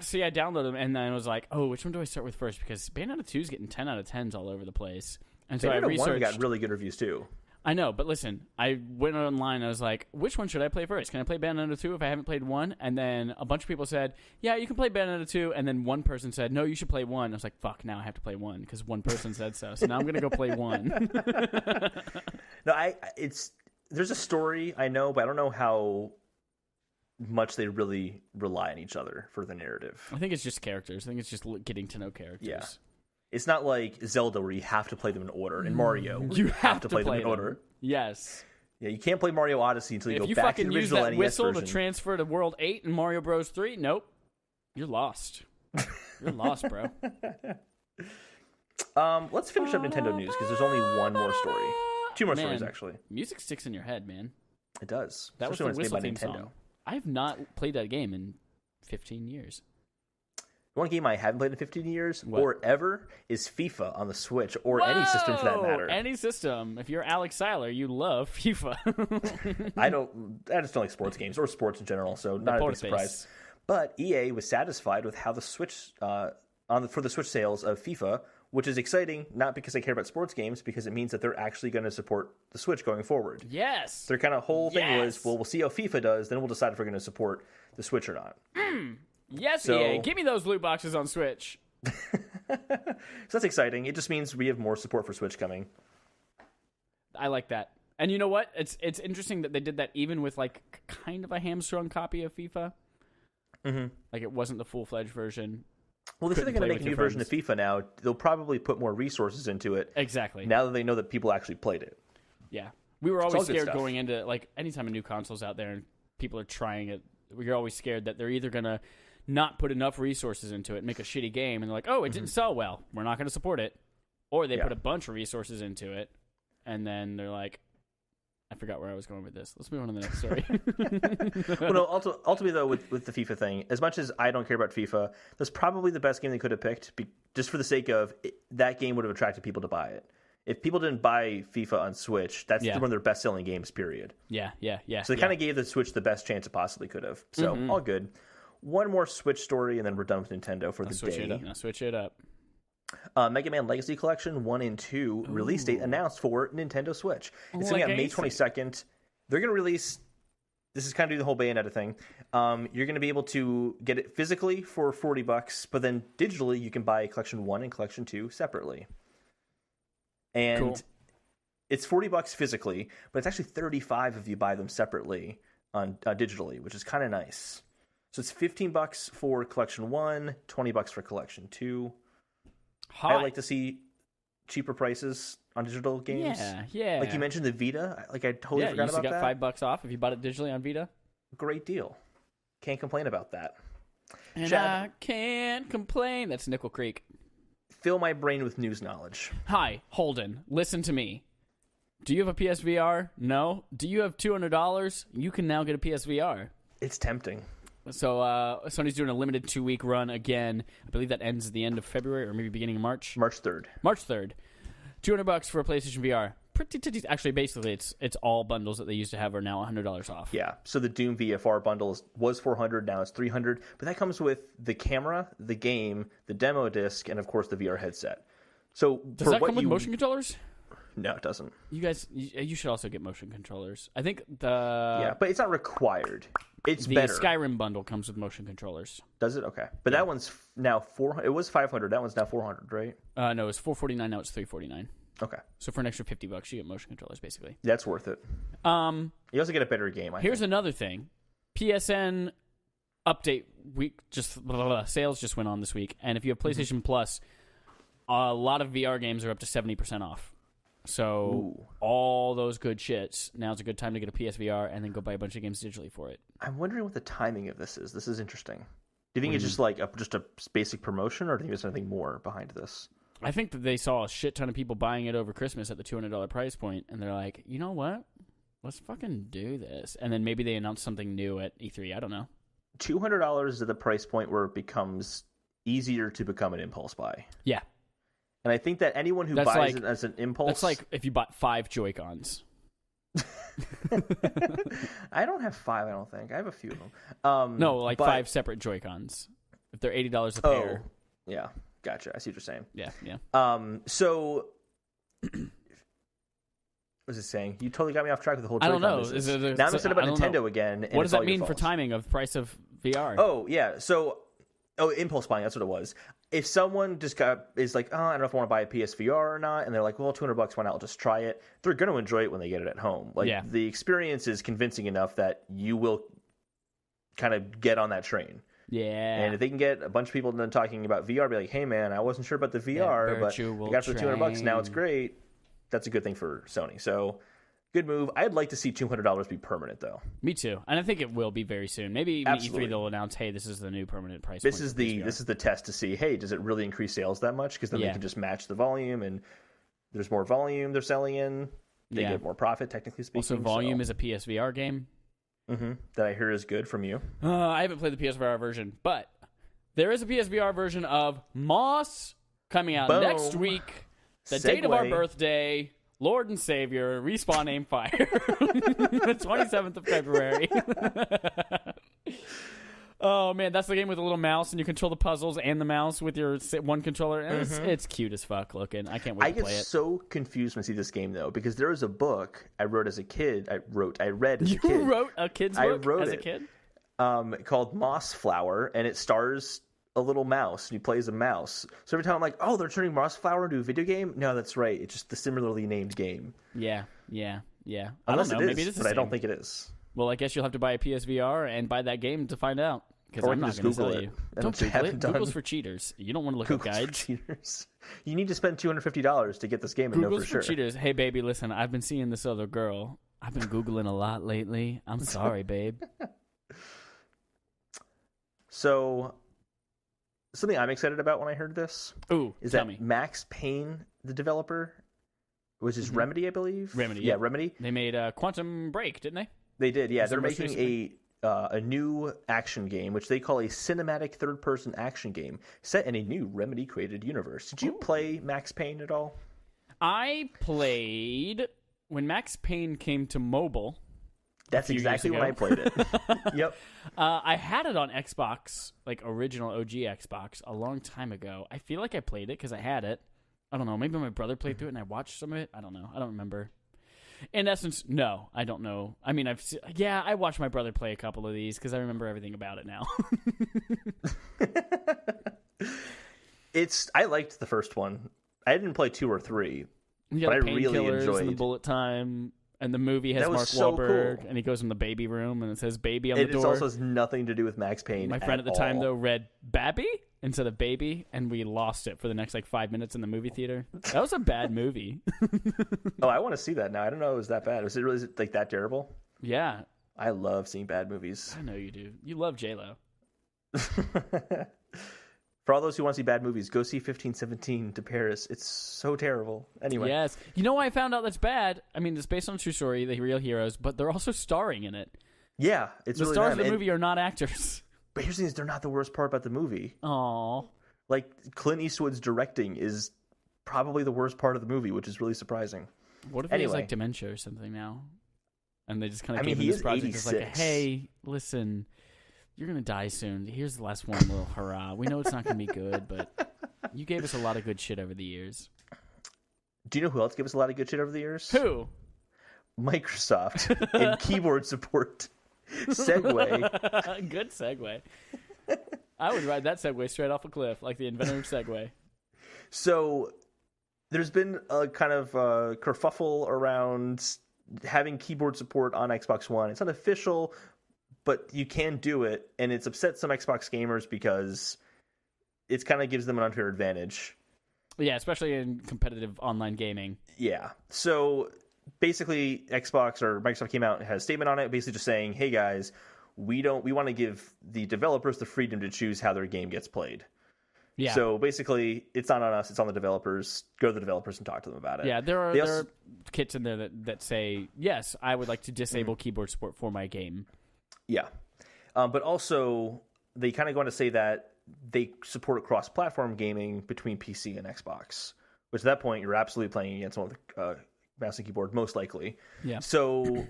downloaded them, and then I was like, oh, which one do I start with first? Because Bayonetta 2 is getting 10 out of 10s all over the place. And so Bayonetta I researched. 1 got really good reviews, too. I know, but listen, I went online, and I was like, which one should I play first? Can I play Bayonetta 2 if I haven't played 1? And then a bunch of people said, yeah, you can play Bayonetta 2, and then one person said, no, you should play 1. I was like, fuck, now I have to play 1, because one person said so. So now I'm going to go play 1. No, there's a story, I know, but I don't know how much they really rely on each other for the narrative. I think it's just characters. I think it's just getting to know characters. Yeah. It's not like Zelda where you have to play them in order. In Mario, you have to play them in order. Yes. Yeah, you can't play Mario Odyssey until you go back to the original NES version. If you fucking use that whistle to transfer to World 8 and Mario Bros. 3, nope. You're lost. You're lost, bro. Let's finish up Nintendo news because there's only one more story. Two more stories, actually. Music sticks in your head, man. It does. That was the whistle theme song. I have not played that game in 15 years. One game I haven't played in 15 years or ever is FIFA on the Switch or any system for that matter. Any system. If you're Alex Seiler, you love FIFA. I just don't like sports games or sports in general, so not a big surprise. But EA was satisfied with how the Switch for the Switch sales of FIFA, which is exciting, not because I care about sports games, because it means that they're actually going to support the Switch going forward. Yes. Their kind of whole thing was, well, we'll see how FIFA does, then we'll decide if we're going to support the Switch or not. Yes, EA. Give me those loot boxes on Switch. So that's exciting. It just means we have more support for Switch coming. I like that. And you know what? It's interesting that they did that even with like kind of a hamstrung copy of FIFA. Mm-hmm. Like it wasn't the full-fledged version. Well, if they're going to make a new version of FIFA now, they'll probably put more resources into it. Exactly. Now that they know that people actually played it. Yeah. We were always scared going into, like, anytime a new console's out there and people are trying it, we're always scared that they're either going to not put enough resources into it, make a shitty game, and they're like, oh, it didn't sell well, we're not going to support it. Or they put a bunch of resources into it, and then they're like, I forgot where I was going with this. Let's move on to the next story. Well, no, ultimately, though, with the FIFA thing, as much as I don't care about FIFA, that's probably the best game they could have picked, just for the sake of that game would have attracted people to buy it. If people didn't buy FIFA on Switch, that's one of their best-selling games, period. Yeah. So they kind of gave the Switch the best chance it possibly could have. So, all good. One more Switch story, and then we're done with Nintendo for the day. Now switch it up. Mega Man Legacy Collection 1 and 2 release date announced for Nintendo Switch. It's coming out May 22nd. They're going to release... This is kind of the whole Bayonetta thing. You're going to be able to get it physically for $40, but then digitally you can buy Collection 1 and Collection 2 separately. And it's $40 physically, but it's actually $35 if you buy them separately on digitally, which is kind of nice. So it's $15 for Collection 1, $20 for Collection 2. I like to see cheaper prices on digital games. Yeah. Like you mentioned the Vita. Like I totally forgot about that. Yeah, you got $5 off if you bought it digitally on Vita. Great deal. Can't complain about that. And Chad, I can't complain. That's Nickel Creek. Fill my brain with news knowledge. Hi, Holden. Listen to me. Do you have a PSVR? No. Do you have $200? You can now get a PSVR. It's tempting. So Sony's doing a limited 2-week run again. I believe that ends at the end of February or maybe beginning of March. March 3rd. March 3rd. $200 for a PlayStation VR. Pretty titties. Actually, basically, it's all bundles that they used to have are now $100 off. Yeah. So the Doom VFR bundle was $400. Now it's $300. But that comes with the camera, the game, the demo disc, and of course the VR headset. So does that come with motion controllers? No, it doesn't. You should also get motion controllers. I think Yeah, but it's not required. It's the better. Skyrim bundle comes with motion controllers. Does it? Okay. But that one's now 400. It was 500. That one's now 400, right? No, it's $449. Now it's $349. Okay. So for an extra $50, you get motion controllers, basically. That's worth it. You also get a better game, I Here's think. another thing. PSN update week, sales just went on this week. And if you have PlayStation Plus, a lot of VR games are up to 70% off. So all those good shits, now's a good time to get a PSVR and then go buy a bunch of games digitally for it. I'm wondering what the timing of this is. This is interesting. Do you think it's just like just a basic promotion, or do you think there's anything more behind this? I think that they saw a shit ton of people buying it over Christmas at the $200 price point, and they're like, you know what? Let's fucking do this. And then maybe they announce something new at E3. I don't know. $200 is at the price point where it becomes easier to become an impulse buy. Yeah. And I think that anyone who buys it as an impulse... That's like if you bought 5 Joy-Cons. I don't have 5, I don't think. I have a few of them. No, like 5 separate Joy-Cons. If they're $80 a pair. Yeah. Gotcha. I see what you're saying. Yeah. So... what was it saying? You totally got me off track with the whole Joy-Con I don't know. business. Now I'm upset about Nintendo again. And what does that mean for timing of price of VR? Oh, yeah. So... impulse buying, that's what it was. If someone is like, I don't know if I want to buy a PSVR or not, and they're like, well, $200, why not? I'll just try it. They're going to enjoy it when they get it at home. The experience is convincing enough that you will kind of get on that train. Yeah. And if they can get a bunch of people then talking about VR, be like, hey, man, I wasn't sure about the VR, but I got it for $200. Now it's great. That's a good thing for Sony. So... good move. I'd like to see $200 be permanent, though. Me too, and I think it will be very soon. Maybe even E3 they'll announce, "Hey, this is the new permanent price." This is the test to see, hey, does it really increase sales that much? Because then they can just match the volume, and there's more volume they're selling in. They get more profit, technically speaking. Also, Volume is a PSVR game that I hear is good from you. I haven't played the PSVR version, but there is a PSVR version of Moss coming out next week. The date of our birthday. Lord and Savior, Respawn Aim Fire, the 27th of February. Oh, man, that's the game with a little mouse, and you control the puzzles and the mouse with your one controller. And it's cute as fuck looking. I can't wait to play it. I get so confused when I see this game, though, because there was a book I wrote as a kid. I read as a kid. You wrote a kid's book as a kid? Called Moss Flower, and it stars... a little mouse, and he plays a mouse. So every time I'm like, oh, they're turning Moss Flower into a video game? No, that's right. It's just the similarly named game. Yeah. Unless I don't know. Maybe it is the but same. I don't think it is. Well, I guess you'll have to buy a PSVR and buy that game to find out. Because I'm not going to tell you. Don't Google it. Google's for cheaters. You don't want to look up guides. For cheaters. You need to spend $250 to get this game and know for sure. Google's for cheaters. Hey, baby, listen, I've been seeing this other girl. I've been Googling a lot lately. I'm sorry, babe. So... something I'm excited about when I heard this is that Max Payne, the developer, which is Remedy, I believe. Remedy. Yeah, Remedy. They made Quantum Break, didn't they? They did, yeah. They're making a new action game, which they call a cinematic third-person action game set in a new Remedy-created universe. Did you play Max Payne at all? I played when Max Payne came to mobile. That's exactly when I played it. Yep. I had it on Xbox, like original OG Xbox, a long time ago. I feel like I played it because I had it. I don't know. Maybe my brother played through it and I watched some of it. I don't know. I don't remember. In essence, no, I don't know. I mean, I watched my brother play a couple of these because I remember everything about it now. I liked the first one. I didn't play 2 or 3, but I really enjoyed and the bullet time. And the movie has Mark Wahlberg, and he goes in the baby room, and it says "baby" on the door. It also has nothing to do with Max Payne. My friend at the time, though, read "Babby" instead of "baby," and we lost it for the next 5 minutes in the movie theater. That was a bad movie. Oh, I want to see that now. I don't know it was that bad. Was it really that terrible? Yeah. I love seeing bad movies. I know you do. You love J-Lo. For all those who want to see bad movies, go see 1517 to Paris. It's so terrible. Anyway. Yes. You know why I found out that's bad? I mean, it's based on a true story, the real heroes, but they're also starring in it. Yeah. It's the really stars of the movie are not actors. But here's the thing, they're not the worst part about the movie. Aww. Like, Clint Eastwood's directing is probably the worst part of the movie, which is really surprising. What if he has, dementia or something now? And they just kind of gave him this project as hey, listen... you're going to die soon. Here's the last one little hurrah. We know it's not going to be good, but you gave us a lot of good shit over the years. Do you know who else gave us a lot of good shit over the years? Who? Microsoft and keyboard support. Segway. Good segue. I would ride that Segway straight off a cliff, like the inventor of Segway. So there's been a kind of kerfuffle around having keyboard support on Xbox One. It's not official, but you can do it, and it's upset some Xbox gamers because it kind of gives them an unfair advantage. Yeah, especially in competitive online gaming. Yeah. So basically, Xbox or Microsoft came out and had a statement on it, basically just saying, "Hey guys, we want to give the developers the freedom to choose how their game gets played." Yeah. So basically, it's not on us; it's on the developers. Go to the developers and talk to them about it. Yeah, there are kits in there that say, "Yes, I would like to disable keyboard support for my game." Yeah, but also they kind of go on to say that they support cross-platform gaming between PC and Xbox, which at that point you're absolutely playing against someone with mouse and keyboard, most likely. Yeah. So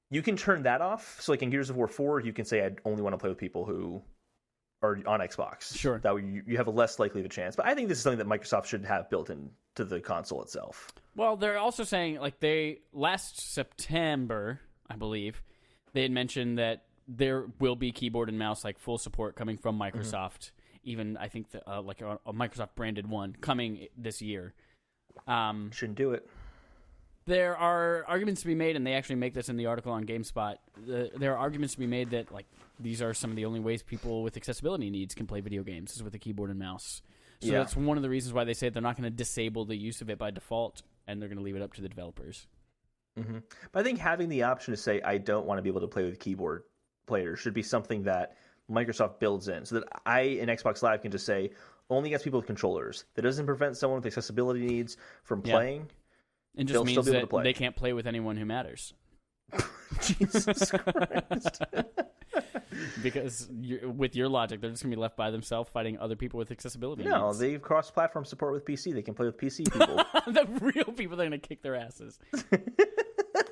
you can turn that off. So like in Gears of War 4, you can say I only want to play with people who are on Xbox. Sure. That way you have a less likely of a chance. But I think this is something that Microsoft should have built into the console itself. Well, they're also saying, like, last September, I believe, they had mentioned that there will be keyboard and mouse, like, full support coming from Microsoft. Even, I think, like a Microsoft-branded one coming this year. Shouldn't do it. There are arguments to be made, and they actually make this in the article on GameSpot. There are arguments to be made that, like, these are some of the only ways people with accessibility needs can play video games, is with a keyboard and mouse. So that's one of the reasons why they say they're not going to disable the use of it by default, and they're going to leave it up to the developers. Mm-hmm. But I think having the option to say, I don't want to be able to play with keyboard players should be something that Microsoft builds in, so that I, in Xbox Live, can just say, only against people with controllers. That doesn't prevent someone with accessibility needs from playing. It just means that they can't play with anyone who matters. Jesus Christ. Because with your logic, they're just going to be left by themselves fighting other people with accessibility needs. No, they've cross-platform support with PC. They can play with PC people. The real people, they're going to kick their asses.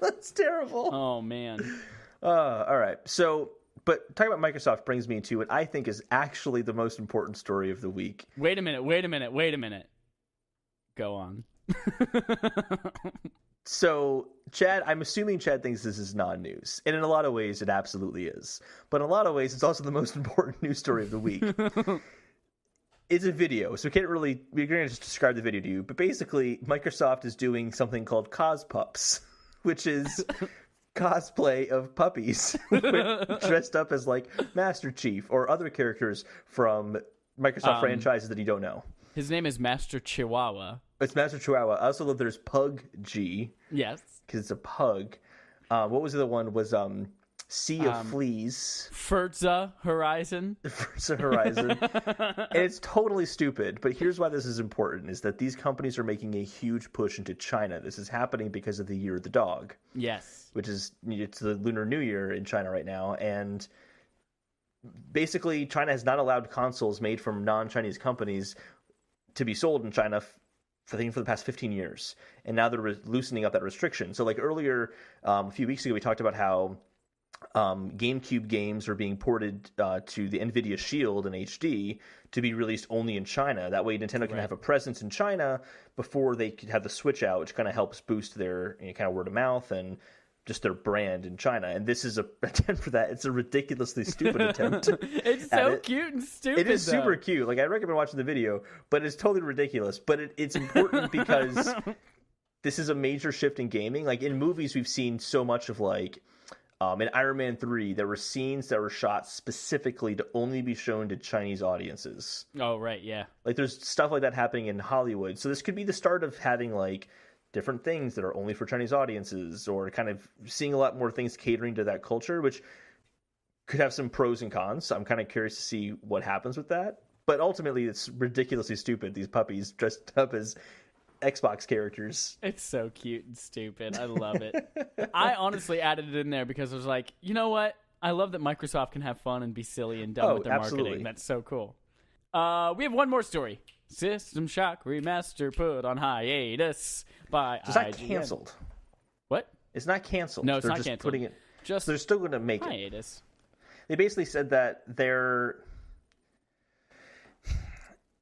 That's terrible. Oh, man. All right. So, but talking about Microsoft brings me to what I think is actually the most important story of the week. Wait a minute. Go on. So, Chad, I'm assuming Chad thinks this is non-news. And in a lot of ways, it absolutely is. But in a lot of ways, it's also the most important news story of the week. It's a video, so we're going to just describe the video to you. But basically, Microsoft is doing something called CosPups, which is cosplay of puppies dressed up as, like, Master Chief or other characters from Microsoft franchises that you don't know. His name is Master Chihuahua. It's Master Chihuahua. I also love there's Pug G. Yes. Because it's a pug. What was the other one? Was Sea of Fleas. Forza Horizon. Forza Horizon. And it's totally stupid. But here's why this is important, is that these companies are making a huge push into China. This is happening because of the Year of the Dog. Yes. Which is, it's the Lunar New Year in China right now. And basically, China has not allowed consoles made from non-Chinese companies to be sold in China for the past 15 years. And now they're loosening up that restriction. So like earlier, a few weeks ago, we talked about how GameCube games are being ported to the NVIDIA Shield in HD to be released only in China. That way Nintendo can have a presence in China before they could have the Switch out, which kind of helps boost their kind of word of mouth and just their brand in China. And this is a attempt for that. It's a ridiculously stupid attempt. It's so cute and stupid. It is super cute. Like, I recommend watching the video, but it's totally ridiculous. But it's important because this is a major shift in gaming. Like, in movies, we've seen so much of, like, in Iron Man 3, there were scenes that were shot specifically to only be shown to Chinese audiences. Oh, right, yeah. Like, there's stuff like that happening in Hollywood. So this could be the start of having, like, different things that are only for Chinese audiences, or kind of seeing a lot more things catering to that culture, which could have some pros and cons. So I'm kind of curious to see what happens with that. But ultimately, it's ridiculously stupid, these puppies dressed up as Xbox characters. It's so cute and stupid. I love it. I honestly added it in there because I was like, you know what? I love that Microsoft can have fun and be silly and dumb with their marketing. That's so cool. We have one more story. System Shock Remaster put on hiatus by IGN. It's not canceled. What? It's not canceled. No, it's they're not just canceled. Putting it. Just they're still going to make hiatus. They basically said that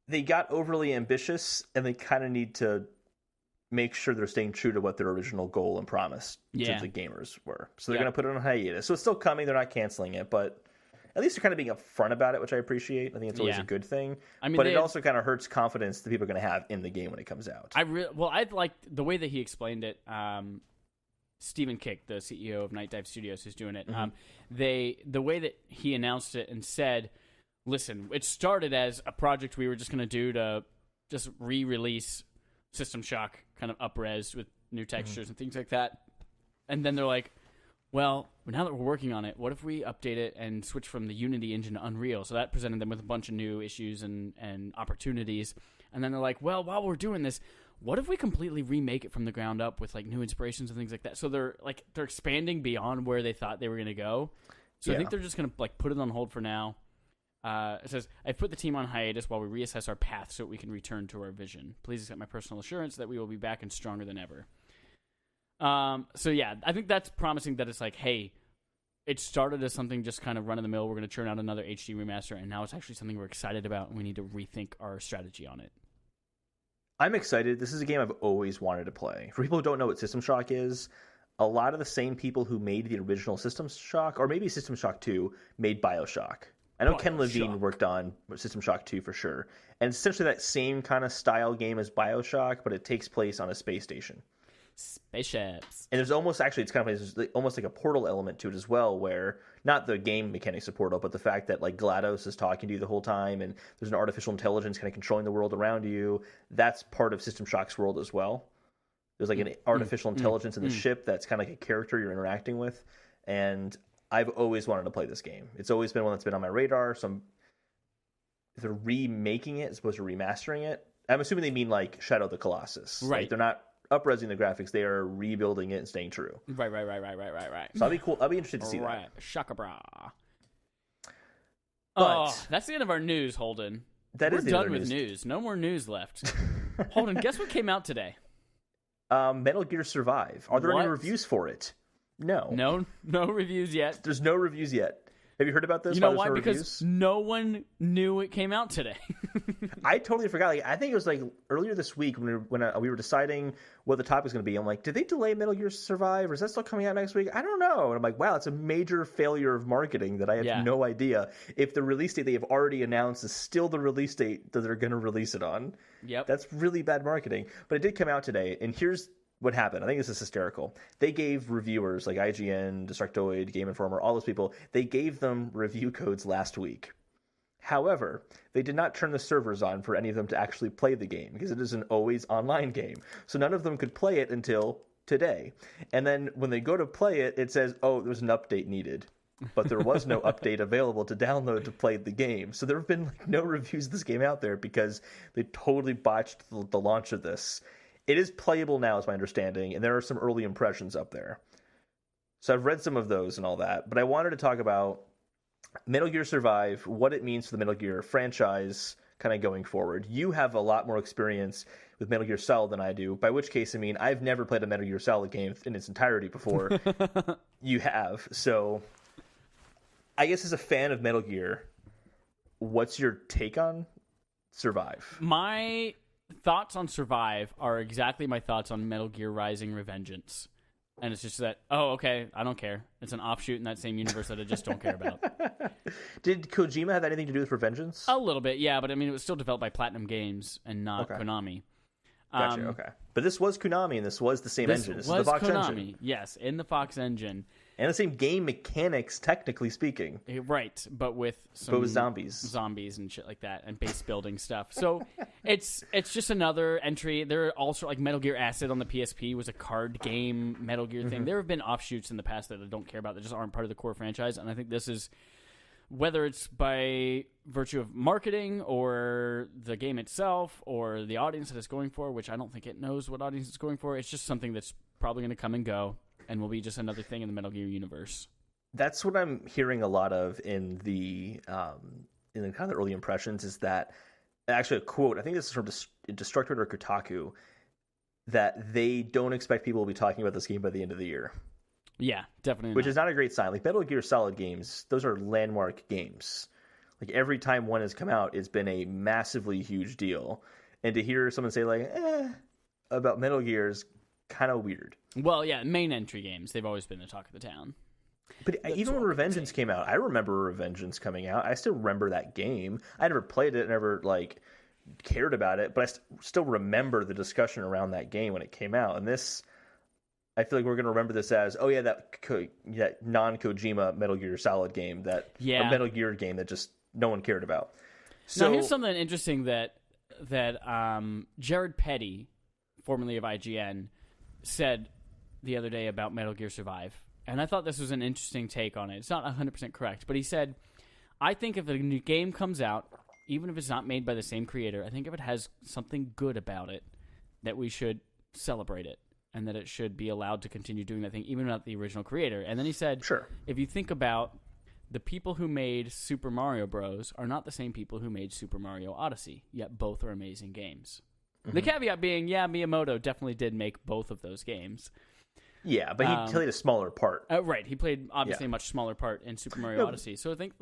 they got overly ambitious and they kind of need to make sure they're staying true to what their original goal and promise to the gamers were. So they're going to put it on hiatus. So it's still coming. They're not canceling it, but at least they're kind of being upfront about it, which I appreciate. I think it's always a good thing. I mean, but it also kind of hurts confidence that people are going to have in the game when it comes out. I like the way that he explained it. Stephen Kick, the CEO of Night Dive Studios, who's doing it. The way that he announced it and said, listen, it started as a project we were just going to do to just re-release System Shock kind of up-res with new textures and things like that. And then they're like, well, now that we're working on it, what if we update it and switch from the Unity engine to Unreal? So that presented them with a bunch of new issues and opportunities. And then they're like, well, while we're doing this, what if we completely remake it from the ground up with like new inspirations and things like that? So they're expanding beyond where they thought they were going to go. So I think they're just going to like put it on hold for now. It says, I've put the team on hiatus while we reassess our path so we can return to our vision. Please accept my personal assurance that we will be back and stronger than ever. So yeah, I think that's promising that it's like, hey, it started as something just kind of run-of-the-mill. We're going to churn out another HD remaster, and now it's actually something we're excited about, and we need to rethink our strategy on it. I'm excited. This is a game I've always wanted to play. For people who don't know what System Shock is, a lot of the same people who made the original System Shock, or maybe System Shock 2, made BioShock. I know Ken Levine worked on System Shock 2 for sure. And it's essentially that same kind of style game as BioShock, but it takes place on a space station. Spaceships. And there's almost, actually, it's kind of almost like a Portal element to it as well, where not the game mechanics of Portal, but the fact that like GLaDOS is talking to you the whole time, and there's an artificial intelligence kind of controlling the world around you. That's part of System Shock's world as well. There's like an artificial intelligence in the ship that's kind of like a character you're interacting with. And I've always wanted to play this game. It's always been one that's been on my radar. So if they're remaking it as opposed to remastering it, I'm assuming they mean like Shadow of the Colossus. Right. Like they're not up-resing the graphics, they are rebuilding it and staying true. Right. So that'd be cool. I'll be interested to see that. Shaka bra. But that's the end of our news, Holden. We're done with news. No more news left. Holden, guess what came out today? Metal Gear Survive. Are there any reviews for it? No. No reviews yet. There's no reviews yet. Have you heard about this? You know why? Because no one knew it came out today. I totally forgot. Like, I think it was like earlier this week when we were deciding what the topic was going to be. I'm like, did they delay Metal Gear Survive, or is that still coming out next week? I don't know. And I'm like, wow, it's a major failure of marketing that I have no idea if the release date they have already announced is still the release date that they're going to release it on. Yep. That's really bad marketing. But it did come out today, and here's what happened. I think this is hysterical. They gave reviewers like IGN, Destructoid, Game Informer, all those people, they gave them review codes last week. However, they did not turn the servers on for any of them to actually play the game because it is an always online game. So none of them could play it until today. And then when they go to play it, it says, oh, there's an update needed. But there was no update available to download to play the game. So there have been like no reviews of this game out there because they totally botched the launch of this. It is playable now, is my understanding, and there are some early impressions up there. So I've read some of those and all that, but I wanted to talk about Metal Gear Survive, what it means for the Metal Gear franchise kind of going forward. You have a lot more experience with Metal Gear Solid than I do, by which case, I mean, I've never played a Metal Gear Solid game in its entirety before. You have. So I guess as a fan of Metal Gear, what's your take on Survive? My thoughts on Survive are exactly my thoughts on Metal Gear Rising: Revengeance. And it's just that, oh, okay, I don't care. It's an offshoot in that same universe that I just don't care about. Did Kojima have anything to do with Revengeance? A little bit, yeah, but I mean, it was still developed by Platinum Games and not Konami. Gotcha, okay. But this was Konami, and this was the same engine. This was the Fox Konami, engine. Yes, in the Fox engine. And the same game mechanics, technically speaking. Right, but with zombies and shit like that, and base building stuff. So it's just another entry. There are also like Metal Gear Acid on the PSP was a card game Metal Gear thing. There have been offshoots in the past that I don't care about that just aren't part of the core franchise, and I think this is, whether it's by virtue of marketing or the game itself or the audience that it's going for, which I don't think it knows what audience it's going for. It's just something that's probably going to come and go and will be just another thing in the Metal Gear universe. That's what I'm hearing a lot of in the kind of the early impressions, is that actually a quote, I think this is from Destructoid or Kotaku, that they don't expect people will be talking about this game by the end of the year. Yeah, definitely. Which is not a great sign. Like Metal Gear Solid games, those are landmark games. Like every time one has come out, it's been a massively huge deal. And to hear someone say like, about Metal Gear is kind of weird. Well, yeah, main entry games, they've always been the talk of the town. But even when Revengeance came out, I remember Revengeance coming out. I still remember that game. I never played it, never like cared about it, but I still remember the discussion around that game when it came out. And this, I feel like we're going to remember this as, oh yeah, that non-Kojima Metal Gear Solid game, that a Metal Gear game that just no one cared about. So now, here's something interesting that Jared Petty, formerly of IGN, said the other day about Metal Gear Survive. And I thought this was an interesting take on it. It's not 100% correct, but he said, I think if a new game comes out, even if it's not made by the same creator, I think if it has something good about it, that we should celebrate it, and that it should be allowed to continue doing that thing, even without the original creator. And then he said, sure, if you think about the people who made Super Mario Bros. Are not the same people who made Super Mario Odyssey, yet both are amazing games. Mm-hmm. The caveat being, yeah, Miyamoto definitely did make both of those games. Yeah, but he played a smaller part. Right, he played obviously a much smaller part in Super Mario Odyssey. So I think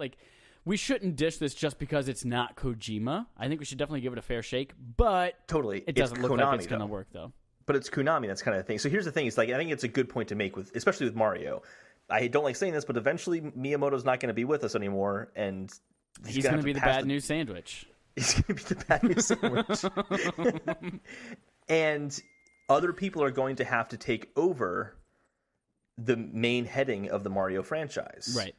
we shouldn't dish this just because it's not Kojima. I think we should definitely give it a fair shake, but totally, it doesn't look like it's going to work though. But it's Konami, that's kind of the thing. So here's the thing: it's I think it's a good point to make especially with Mario. I don't like saying this, but eventually Miyamoto's not going to be with us anymore, and he's going to be the bad news sandwich. He's going to be the bad news sandwich, and other people are going to have to take over the main heading of the Mario franchise. Right.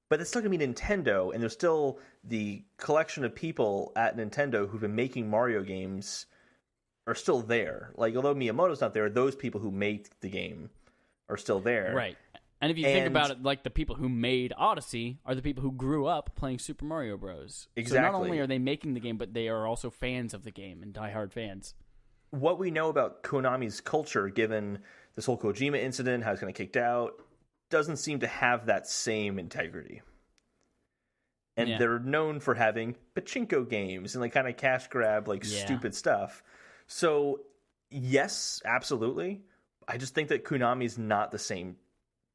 But it's still going to be Nintendo, and there's still the collection of people at Nintendo who've been making Mario games are still there. Although Miyamoto's not there, those people who made the game are still there. Right. And if you think about it, the people who made Odyssey are the people who grew up playing Super Mario Bros. Exactly. So not only are they making the game, but they are also fans of the game and diehard fans. What we know about Konami's culture, given this whole Kojima incident, how it's going to get kicked out, doesn't seem to have that same integrity. And they're known for having pachinko games and kind of cash grab, stupid stuff. So, yes, absolutely. I just think that Konami's not the same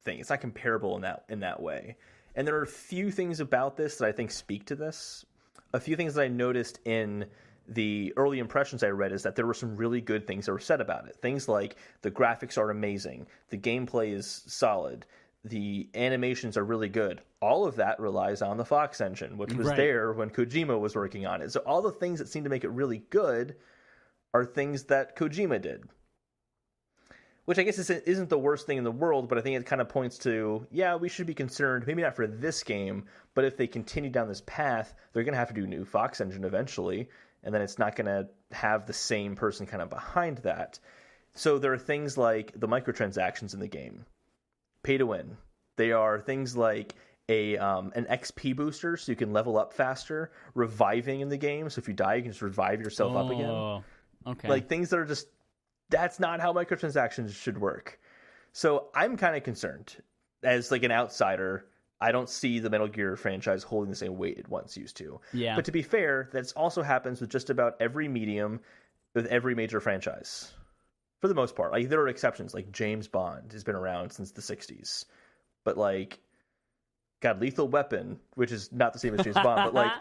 thing. It's not comparable in that way. And there are a few things about this that I think speak to this. A few things that I noticed in the early impressions I read is that there were some really good things that were said about it. Things like the graphics are amazing, the gameplay is solid, the animations are really good. All of that relies on the Fox engine, which was there when Kojima was working on it. So all the things that seem to make it really good are things that Kojima did. Which I guess isn't the worst thing in the world, but I think it kind of points to, we should be concerned, maybe not for this game, but if they continue down this path, they're going to have to do a new Fox engine eventually, and then it's not going to have the same person kind of behind that. So there are things like the microtransactions in the game. Pay to win. They are things like an XP booster so you can level up faster, reviving in the game, so if you die, you can just revive yourself up again. Okay. Things that are just... That's not how microtransactions should work. So I'm kind of concerned. As an outsider, I don't see the Metal Gear franchise holding the same weight it once used to. Yeah. But to be fair, that also happens with just about every medium, with every major franchise. For the most part. There are exceptions, James Bond has been around since the 60s. But Lethal Weapon, which is not the same as James Bond, but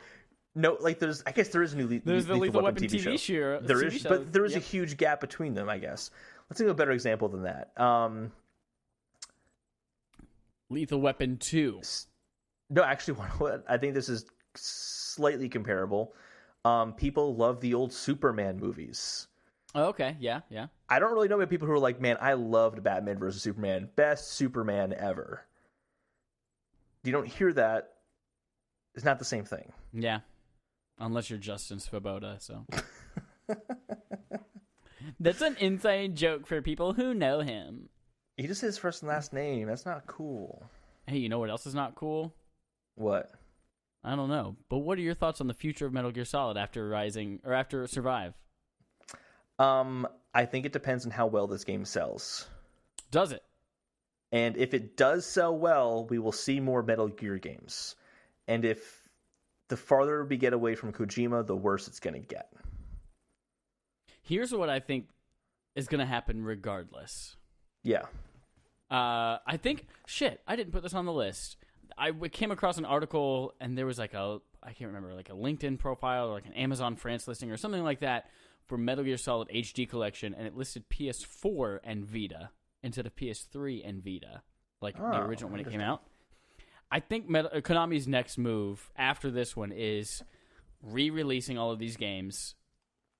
no, there's. I guess there is a new Lethal Weapon TV show. There is, but there is a huge gap between them. I guess. Let's think of a better example than that. Lethal Weapon 2. No, actually, I think this is slightly comparable. People love the old Superman movies. Oh, okay, yeah. I don't really know many people who are like, man, I loved Batman versus Superman, best Superman ever. You don't hear that. It's not the same thing. Yeah. Unless you're Justin Svoboda, so. That's an inside joke for people who know him. He just said his first and last name. That's not cool. Hey, you know what else is not cool? What? I don't know. But what are your thoughts on the future of Metal Gear Solid after Survive? I think it depends on how well this game sells. Does it? And if it does sell well, we will see more Metal Gear games. And if the farther we get away from Kojima, the worse it's going to get. Here's what I think is going to happen regardless. Yeah. I think, I didn't put this on the list. I came across an article, and there was I can't remember, a LinkedIn profile or an Amazon France listing or something like that, for Metal Gear Solid HD Collection, and it listed PS4 and Vita instead of PS3 and Vita, like the original when it came out. I think Konami's next move after this one is re-releasing all of these games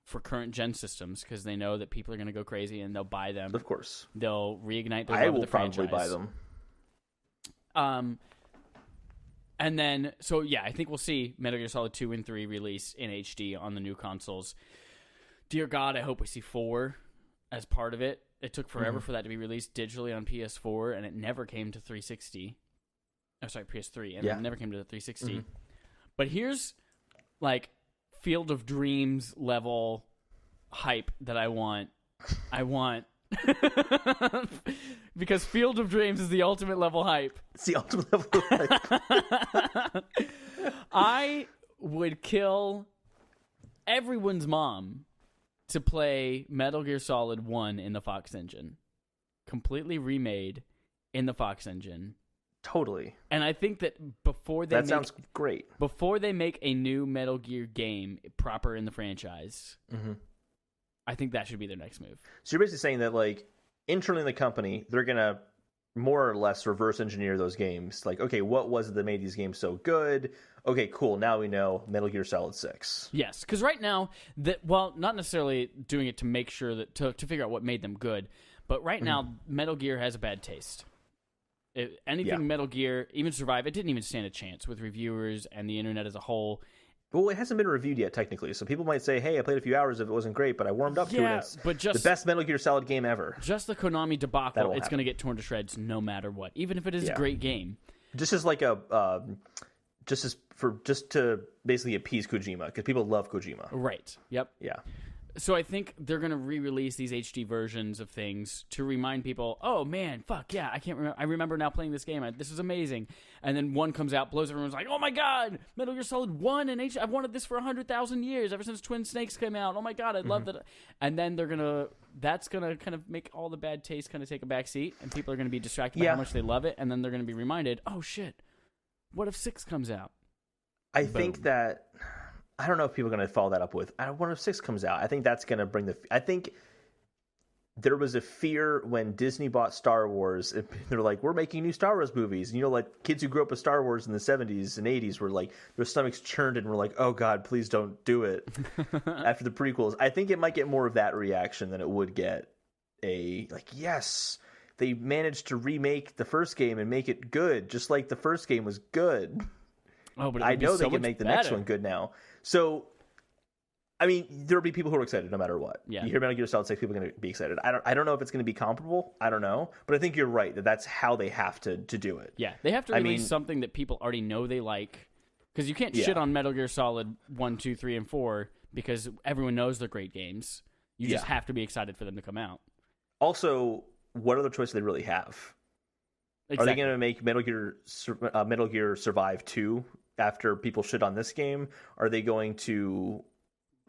for current gen systems because they know that people are going to go crazy and they'll buy them. Of course, they'll reignite their love of the franchise. I will probably buy them. And then, so yeah, I think we'll see Metal Gear Solid 2 and 3 release in HD on the new consoles. Dear God, I hope we see 4 as part of it. It took forever for that to be released digitally on PS4, and it never came to 360. Oh, sorry, PS3, and it never came to the 360. But here's, like, Field of Dreams level hype that I want. Because Field of Dreams is the ultimate level hype. It's the ultimate level hype. I would kill everyone's mom to play Metal Gear Solid 1 in the Fox engine. Completely remade in the Fox engine. Totally. And I think that sounds great. Before they make a new Metal Gear game proper in the franchise, I think that should be their next move. So you're basically saying that, like, internally in the company, they're going to more or less reverse engineer those games. Like, okay, what was it that made these games so good? Okay, cool. Now we know Metal Gear Solid 6. Yes, because right now, not necessarily doing it to make sure that to figure out what made them good, but right now, Metal Gear has a bad taste. Metal Gear, even Survive, it didn't even stand a chance with reviewers and the internet as a whole. Well, it hasn't been reviewed yet, technically, so people might say, hey, I played a few hours of it, wasn't great, but I warmed up to it. It's the best Metal Gear Solid game ever. Just the Konami debacle, it's going to get torn to shreds no matter what, even if it is a great game. Just as like just to basically appease Kojima, because people love Kojima. Right, yep. Yeah. So I think they're going to re-release these HD versions of things to remind people, oh man, fuck yeah, I remember now playing this game. This is amazing. And then one comes out, blows everyone's like, oh my god, Metal Gear Solid 1 and HD. I've wanted this for 100,000 years, ever since Twin Snakes came out. Oh my god, I love that. And then that's going to kind of make all the bad taste kind of take a back seat, and people are going to be distracted by how much they love it, and then they're going to be reminded, oh shit, what if 6 comes out? I think that... I don't know if people are going to follow that up with, I wonder if 6 comes out. I think that's going to bring I think there was a fear when Disney bought Star Wars. They're like, we're making new Star Wars movies. And, like, kids who grew up with Star Wars in the 70s and 80s were like, their stomachs churned and were like, oh God, please don't do it. After the prequels, I think it might get more of that reaction than it would get yes, they managed to remake the first game and make it good, just like the first game was good. Oh, but I know they can make the next one good now. So, I mean, there'll be people who are excited no matter what. Yeah. You hear Metal Gear Solid 6, people are going to be excited. I don't know if it's going to be comparable. I don't know. But I think you're right that that's how they have to do it. Yeah, they have to release something that people already know they like. Because you can't shit on Metal Gear Solid 1, 2, 3, and 4 because everyone knows they're great games. You just have to be excited for them to come out. Also, what other choice do they really have? Exactly. Are they going to make Metal Gear Survive 2 after people shit on this game? Are they going to...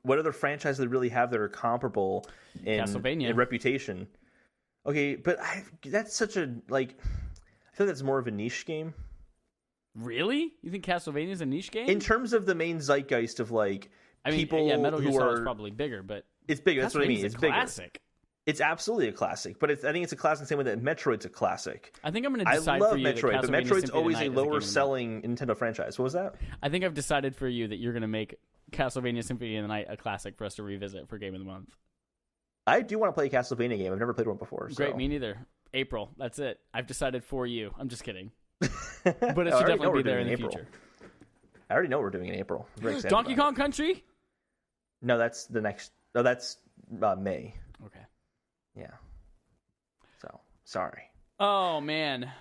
What other franchises do they really have that are comparable in reputation? Okay, but that's such a... I feel that's more of a niche game. Really? You think Castlevania is a niche game? In terms of the main zeitgeist of, people Metal Gear Solid is probably bigger, but... It's bigger, that's what I mean. It's bigger. Classic. It's absolutely a classic, but I think it's a classic the same way that Metroid's a classic. I think I'm going to decide for you Metroid, but Metroid's always a lower-selling Nintendo franchise. What was that? I think I've decided for you that you're going to make Castlevania Symphony of the Night a classic for us to revisit for Game of the Month. I do want to play a Castlevania game. I've never played one before. Great, me neither. April, that's it. I've decided for you. I'm just kidding. But it should definitely be there in the future. I already know what we're doing in April. I'm very excited Donkey Kong Country? No, that's the next... No, that's May. Okay. Yeah. So, sorry. Oh, man.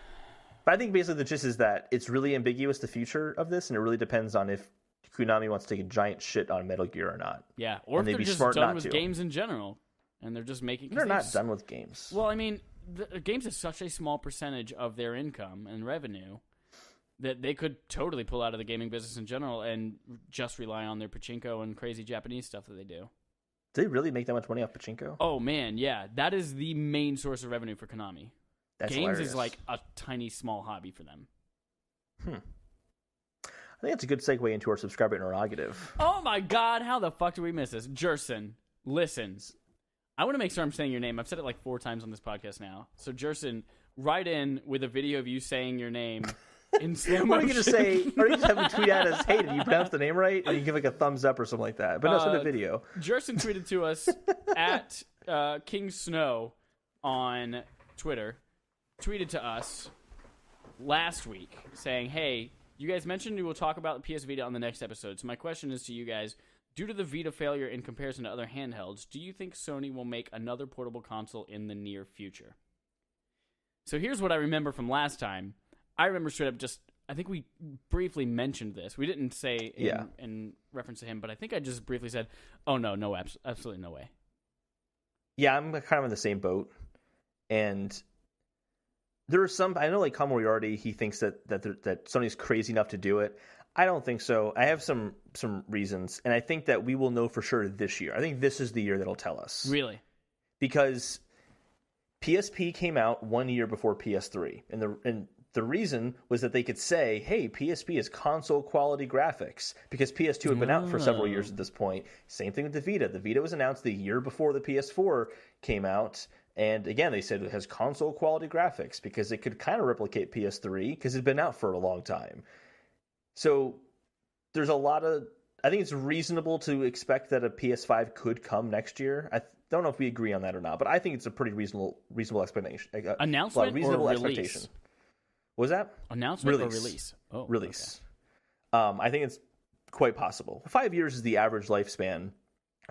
But I think basically the gist is that it's really ambiguous, the future of this, and it really depends on if Konami wants to take a giant shit on Metal Gear or not. Yeah, or if they're just done with games in general, and they're just making... They're not done with games. Well, I mean, the games is such a small percentage of their income and revenue that they could totally pull out of the gaming business in general and just rely on their pachinko and crazy Japanese stuff that they do. Do they really make that much money off pachinko? Oh, man, yeah. That is the main source of revenue for Konami. That's games hilarious. Is like a tiny, small hobby for them. I think that's a good segue into our subscriber interrogative. Oh, my God. How the fuck did we miss this? Jerson, listens. I want to make sure I'm saying your name. I've said it like 4 times on this podcast now. So, Jerson, write in with a video of you saying your name in slow motion. What are you going to say? Or you just have me tweet at us, hey, did you pronounce the name right? And you give like a thumbs up or something like that. But no, send a video. Jerson tweeted to us at King Snow on Twitter. Tweeted to us last week saying, hey, you guys mentioned you will talk about the PS Vita on the next episode. So my question is to you guys, due to the Vita failure in comparison to other handhelds, do you think Sony will make another portable console in the near future? So here's what I remember from last time. I remember straight up I think we briefly mentioned this. We didn't say in reference to him, but I think I just briefly said, oh, no, absolutely no way. Yeah, I'm kind of in the same boat. And there are some, I know like Con Moriarty, he thinks that Sony's crazy enough to do it. I don't think so. I have some reasons, and I think that we will know for sure this year. I think this is the year that'll tell us. Really? Because PSP came out 1 year before PS3, and the reason was that they could say, hey, PSP is console quality graphics, because PS2 had been out for several years at this point. Same thing with the Vita. The Vita was announced the year before the PS4 came out, and again, they said it has console quality graphics because it could kind of replicate PS3 because it had been out for a long time. So there's a lot of, I think it's reasonable to expect that a PS5 could come next year. I don't know if we agree on that or not, but I think it's a pretty reasonable explanation. Announcement reasonable or release? Expectation. What was that? Announcement or release? Oh, release. Okay. I think it's quite possible. 5 years is the average lifespan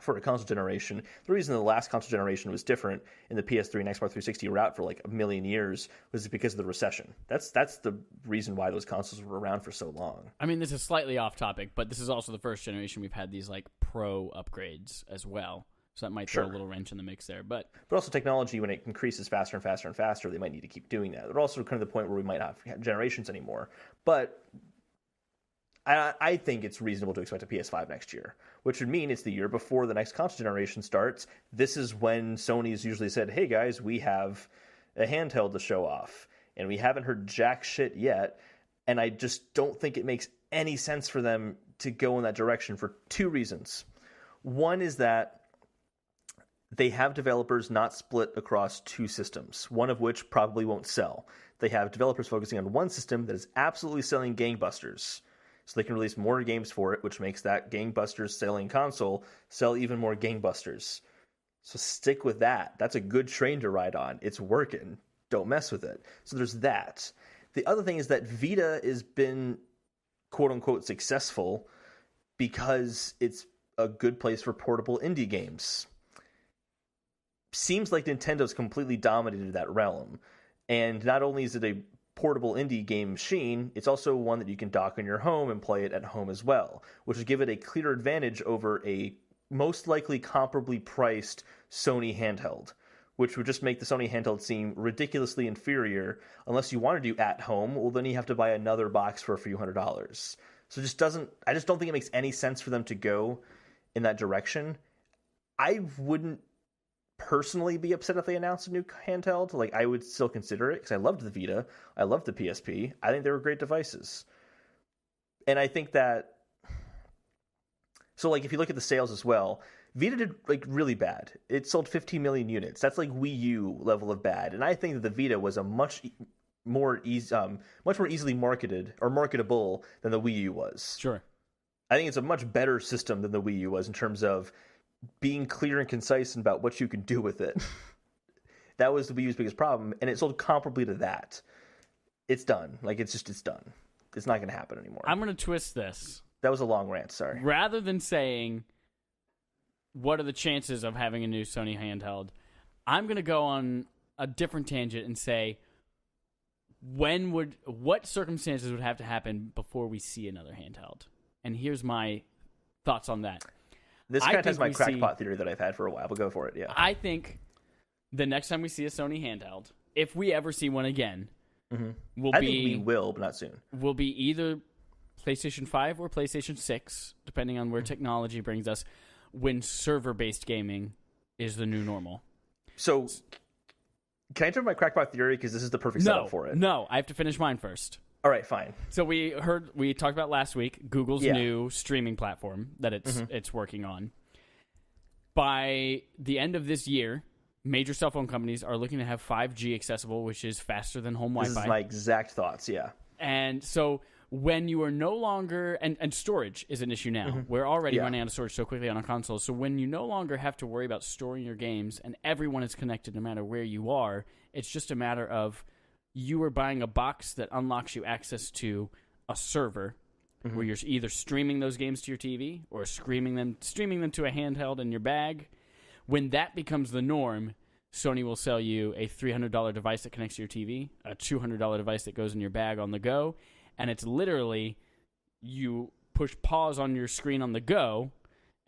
for a console generation. The reason the last console generation was different in the PS3 and Xbox 360 were out for like a million years was because of the recession. That's the reason why those consoles were around for so long. I mean, this is slightly off topic, but this is also the first generation we've had these like pro upgrades as well. So that might throw a little wrench in the mix there. But also technology, when it increases faster and faster and faster, they might need to keep doing that. They're also kind of the point where we might not have generations anymore. But I think it's reasonable to expect a PS5 next year, which would mean it's the year before the next console generation starts. This is when Sony's usually said, hey guys, we have a handheld to show off, and we haven't heard jack shit yet. And I just don't think it makes any sense for them to go in that direction for 2 reasons. One is that they have developers not split across 2 systems, one of which probably won't sell. They have developers focusing on one system that is absolutely selling gangbusters. So they can release more games for it, which makes that gangbusters selling console sell even more gangbusters. So stick with that. That's a good train to ride on. It's working. Don't mess with it. So there's that. The other thing is that Vita has been quote-unquote successful because it's a good place for portable indie games. Seems like Nintendo's completely dominated that realm. And not only is it a portable indie game machine, it's also one that you can dock in your home and play it at home as well, which would give it a clear advantage over a most likely comparably priced Sony handheld, which would just make the Sony handheld seem ridiculously inferior. Unless you want to do at home, well, then you have to buy another box for a few $100s. So I just don't think it makes any sense for them to go in that direction. I wouldn't personally be upset if they announced a new handheld. Like, I would still consider it because I loved the Vita, I loved the PSP. I think they were great devices, and I think that. So, like, if you look at the sales as well, Vita did like really bad. It sold 15 million units. That's like Wii U level of bad, and I think that the Vita was a much more easily marketed or marketable than the Wii U was. Sure, I think it's a much better system than the Wii U was in terms of being clear and concise about what you can do with it. That was the Wii U's biggest problem, and it sold comparably to that. It's done. Like, it's done. It's not going to happen anymore. I'm going to twist this. That was a long rant, sorry. Rather than saying, what are the chances of having a new Sony handheld, I'm going to go on a different tangent and say, what circumstances would have to happen before we see another handheld? And here's my thoughts on that. This kind of tests my crackpot theory that I've had for a while, but go for it, yeah. I think the next time we see a Sony handheld, if we ever see one again, I think we will, but not soon. Will be either PlayStation 5 or PlayStation 6, depending on where technology brings us, when server-based gaming is the new normal. So, can I turn my crackpot theory? Because this is the perfect setup for it. No, I have to finish mine first. All right, fine. So we talked about last week Google's new streaming platform that it's working on. by the end of this year, major cell phone companies are looking to have 5G accessible, which is faster than home Wi-Fi. This is my exact thoughts, yeah. And so when you are no longer... And storage is an issue now. Mm-hmm. We're already running out of storage so quickly on our consoles. So when you no longer have to worry about storing your games and everyone is connected no matter where you are, it's just a matter of you are buying a box that unlocks you access to a server where you're either streaming those games to your TV or streaming them to a handheld in your bag. When that becomes the norm, Sony will sell you a $300 device that connects to your TV, a $200 device that goes in your bag on the go, and it's literally you push pause on your screen on the go,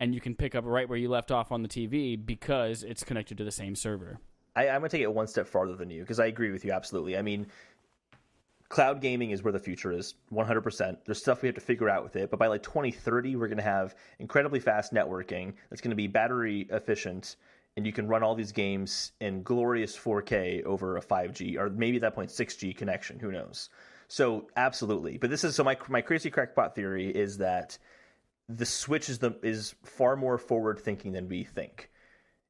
and you can pick up right where you left off on the TV because it's connected to the same server. I'm going to take it one step farther than you because I agree with you absolutely. I mean, cloud gaming is where the future is, 100%. There's stuff we have to figure out with it, but by like 2030, we're going to have incredibly fast networking that's going to be battery efficient, and you can run all these games in glorious 4K over a 5G, or maybe at that point 6G connection, who knows. So absolutely. But this is, so my crazy crackpot theory is that the Switch is far more forward thinking than we think,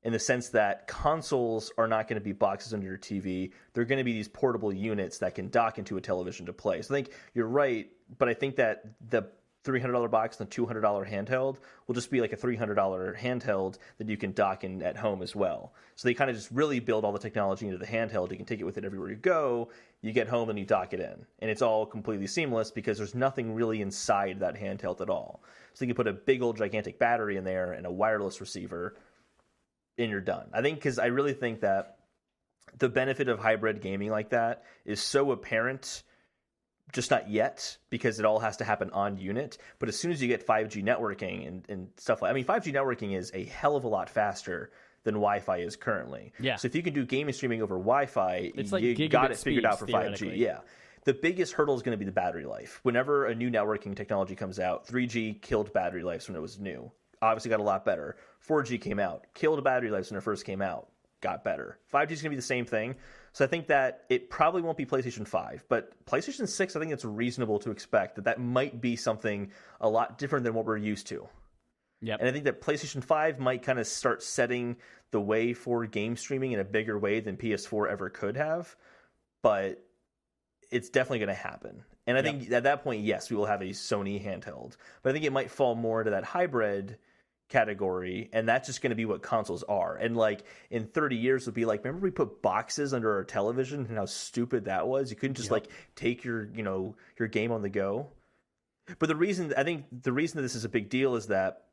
in the sense that consoles are not going to be boxes under your TV. They're going to be these portable units that can dock into a television to play. So I think you're right, but I think that the $300 box and the $200 handheld will just be like a $300 handheld that you can dock in at home as well. So they kind of just really build all the technology into the handheld. You can take it with it everywhere you go. You get home and you dock it in. And it's all completely seamless because there's nothing really inside that handheld at all. So you can put a big old gigantic battery in there and a wireless receiver, and you're done. I really think that the benefit of hybrid gaming like that is so apparent, just not yet, because it all has to happen on unit. But as soon as you get 5G networking and stuff like, 5G networking is a hell of a lot faster than Wi-Fi is currently. Yeah. So if you can do gaming streaming over Wi-Fi, it's like you got it figured out for 5G. Yeah. The biggest hurdle is going to be the battery life. Whenever a new networking technology comes out, 3G killed battery life when it was new. Obviously got a lot better. 4G came out, killed battery life when it first came out, got better. 5G is going to be the same thing. So I think that it probably won't be PlayStation 5, but PlayStation 6, I think it's reasonable to expect that might be something a lot different than what we're used to. Yep. And I think that PlayStation 5 might kind of start setting the way for game streaming in a bigger way than PS4 ever could have, but it's definitely going to happen. And I think at that point, yes, we will have a Sony handheld, but I think it might fall more into that hybrid category, and that's just going to be what consoles are. And like in 30 years it'll be like, remember we put boxes under our television and how stupid that was? You couldn't just like take your game on the go. But the reason that this is a big deal is that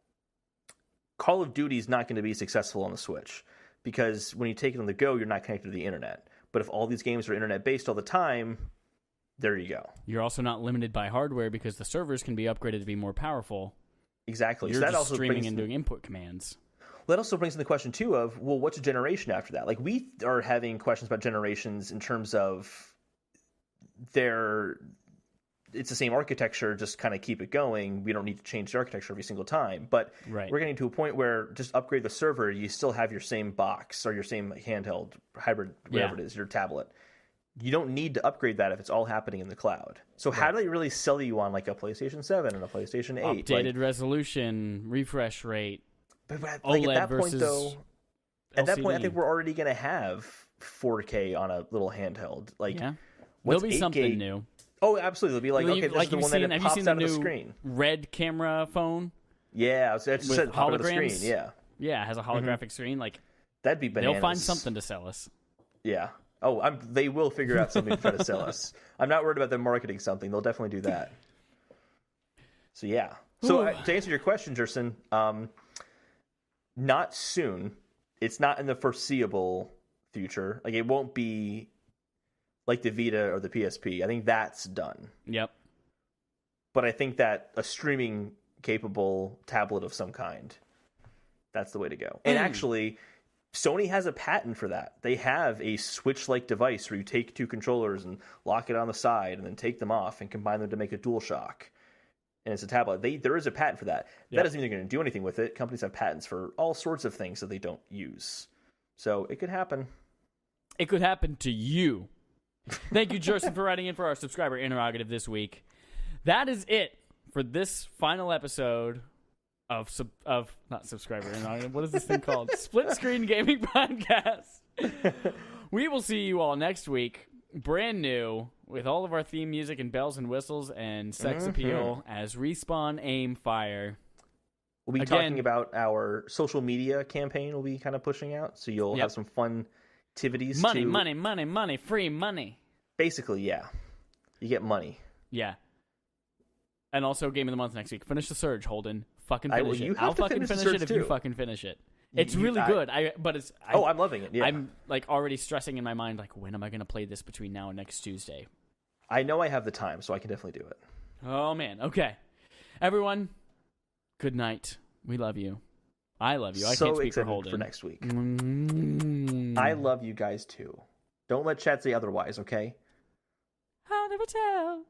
Call of Duty is not going to be successful on the Switch, because when you take it on the go, you're not connected to the internet. But if all these games are internet based all the time, there you go. You're also not limited by hardware because the servers can be upgraded to be more powerful. Exactly. You're so that just also streaming and doing input commands. Well, that also brings in the question, too, of, well, what's a generation after that? Like, we are having questions about generations in terms of it's the same architecture, just kind of keep it going. We don't need to change the architecture every single time. But we're getting to a point where just upgrade the server, you still have your same box or your same handheld, hybrid, whatever it is, your tablet. You don't need to upgrade that if it's all happening in the cloud. So how do they really sell you on like a PlayStation 7 and a PlayStation 8? Updated resolution, refresh rate, but like OLED at that point, though, LCD. at that point, I think we're already going to have 4K on a little handheld. Like, there'll be something new. Oh, absolutely. They'll be like, okay, this is the one that pops out of the screen. Red camera phone? Yeah, so it's just pop out of the screen. Yeah. Yeah, it has a holographic screen. Like, that'd be bananas. They'll find something to sell us. Yeah. Oh, they will figure out something to try to sell us. I'm not worried about them marketing something. They'll definitely do that. So, yeah. So, to answer your question, Jerson, not soon. It's not in the foreseeable future. Like, it won't be like the Vita or the PSP. I think that's done. Yep. But I think that a streaming-capable tablet of some kind, that's the way to go. And actually, Sony has a patent for that. They have a Switch-like device where you take two controllers and lock it on the side and then take them off and combine them to make a DualShock. And it's a tablet. There is a patent for that. That doesn't mean they're going to do anything with it. Companies have patents for all sorts of things that they don't use. So it could happen. It could happen to you. Thank you, Jerson, for writing in for our subscriber interrogative this week. That is it for this final episode not subscriber. What is this thing called? Splitscreen Gaming Podcast. We will see you all next week, brand new, with all of our theme music and bells and whistles and sex appeal as Respawn Aim Fire. We'll be talking about our social media campaign we'll be kind of pushing out, so you'll have some fun activities. Money, free money. Basically, yeah. You get money. Yeah. And also Game of the Month next week. Finish the Surge, Holden. Fucking finish it. I'll fucking finish it if you fucking finish it. It's really good. I'm loving it. Yeah. I'm like already stressing in my mind, like, when am I going to play this between now and next Tuesday? I know I have the time, so I can definitely do it. Oh, man. Okay. Everyone, good night. We love you. I love you. I can't speak for Holden. For next week. I love you guys too. Don't let chat say otherwise, okay? I'll never tell.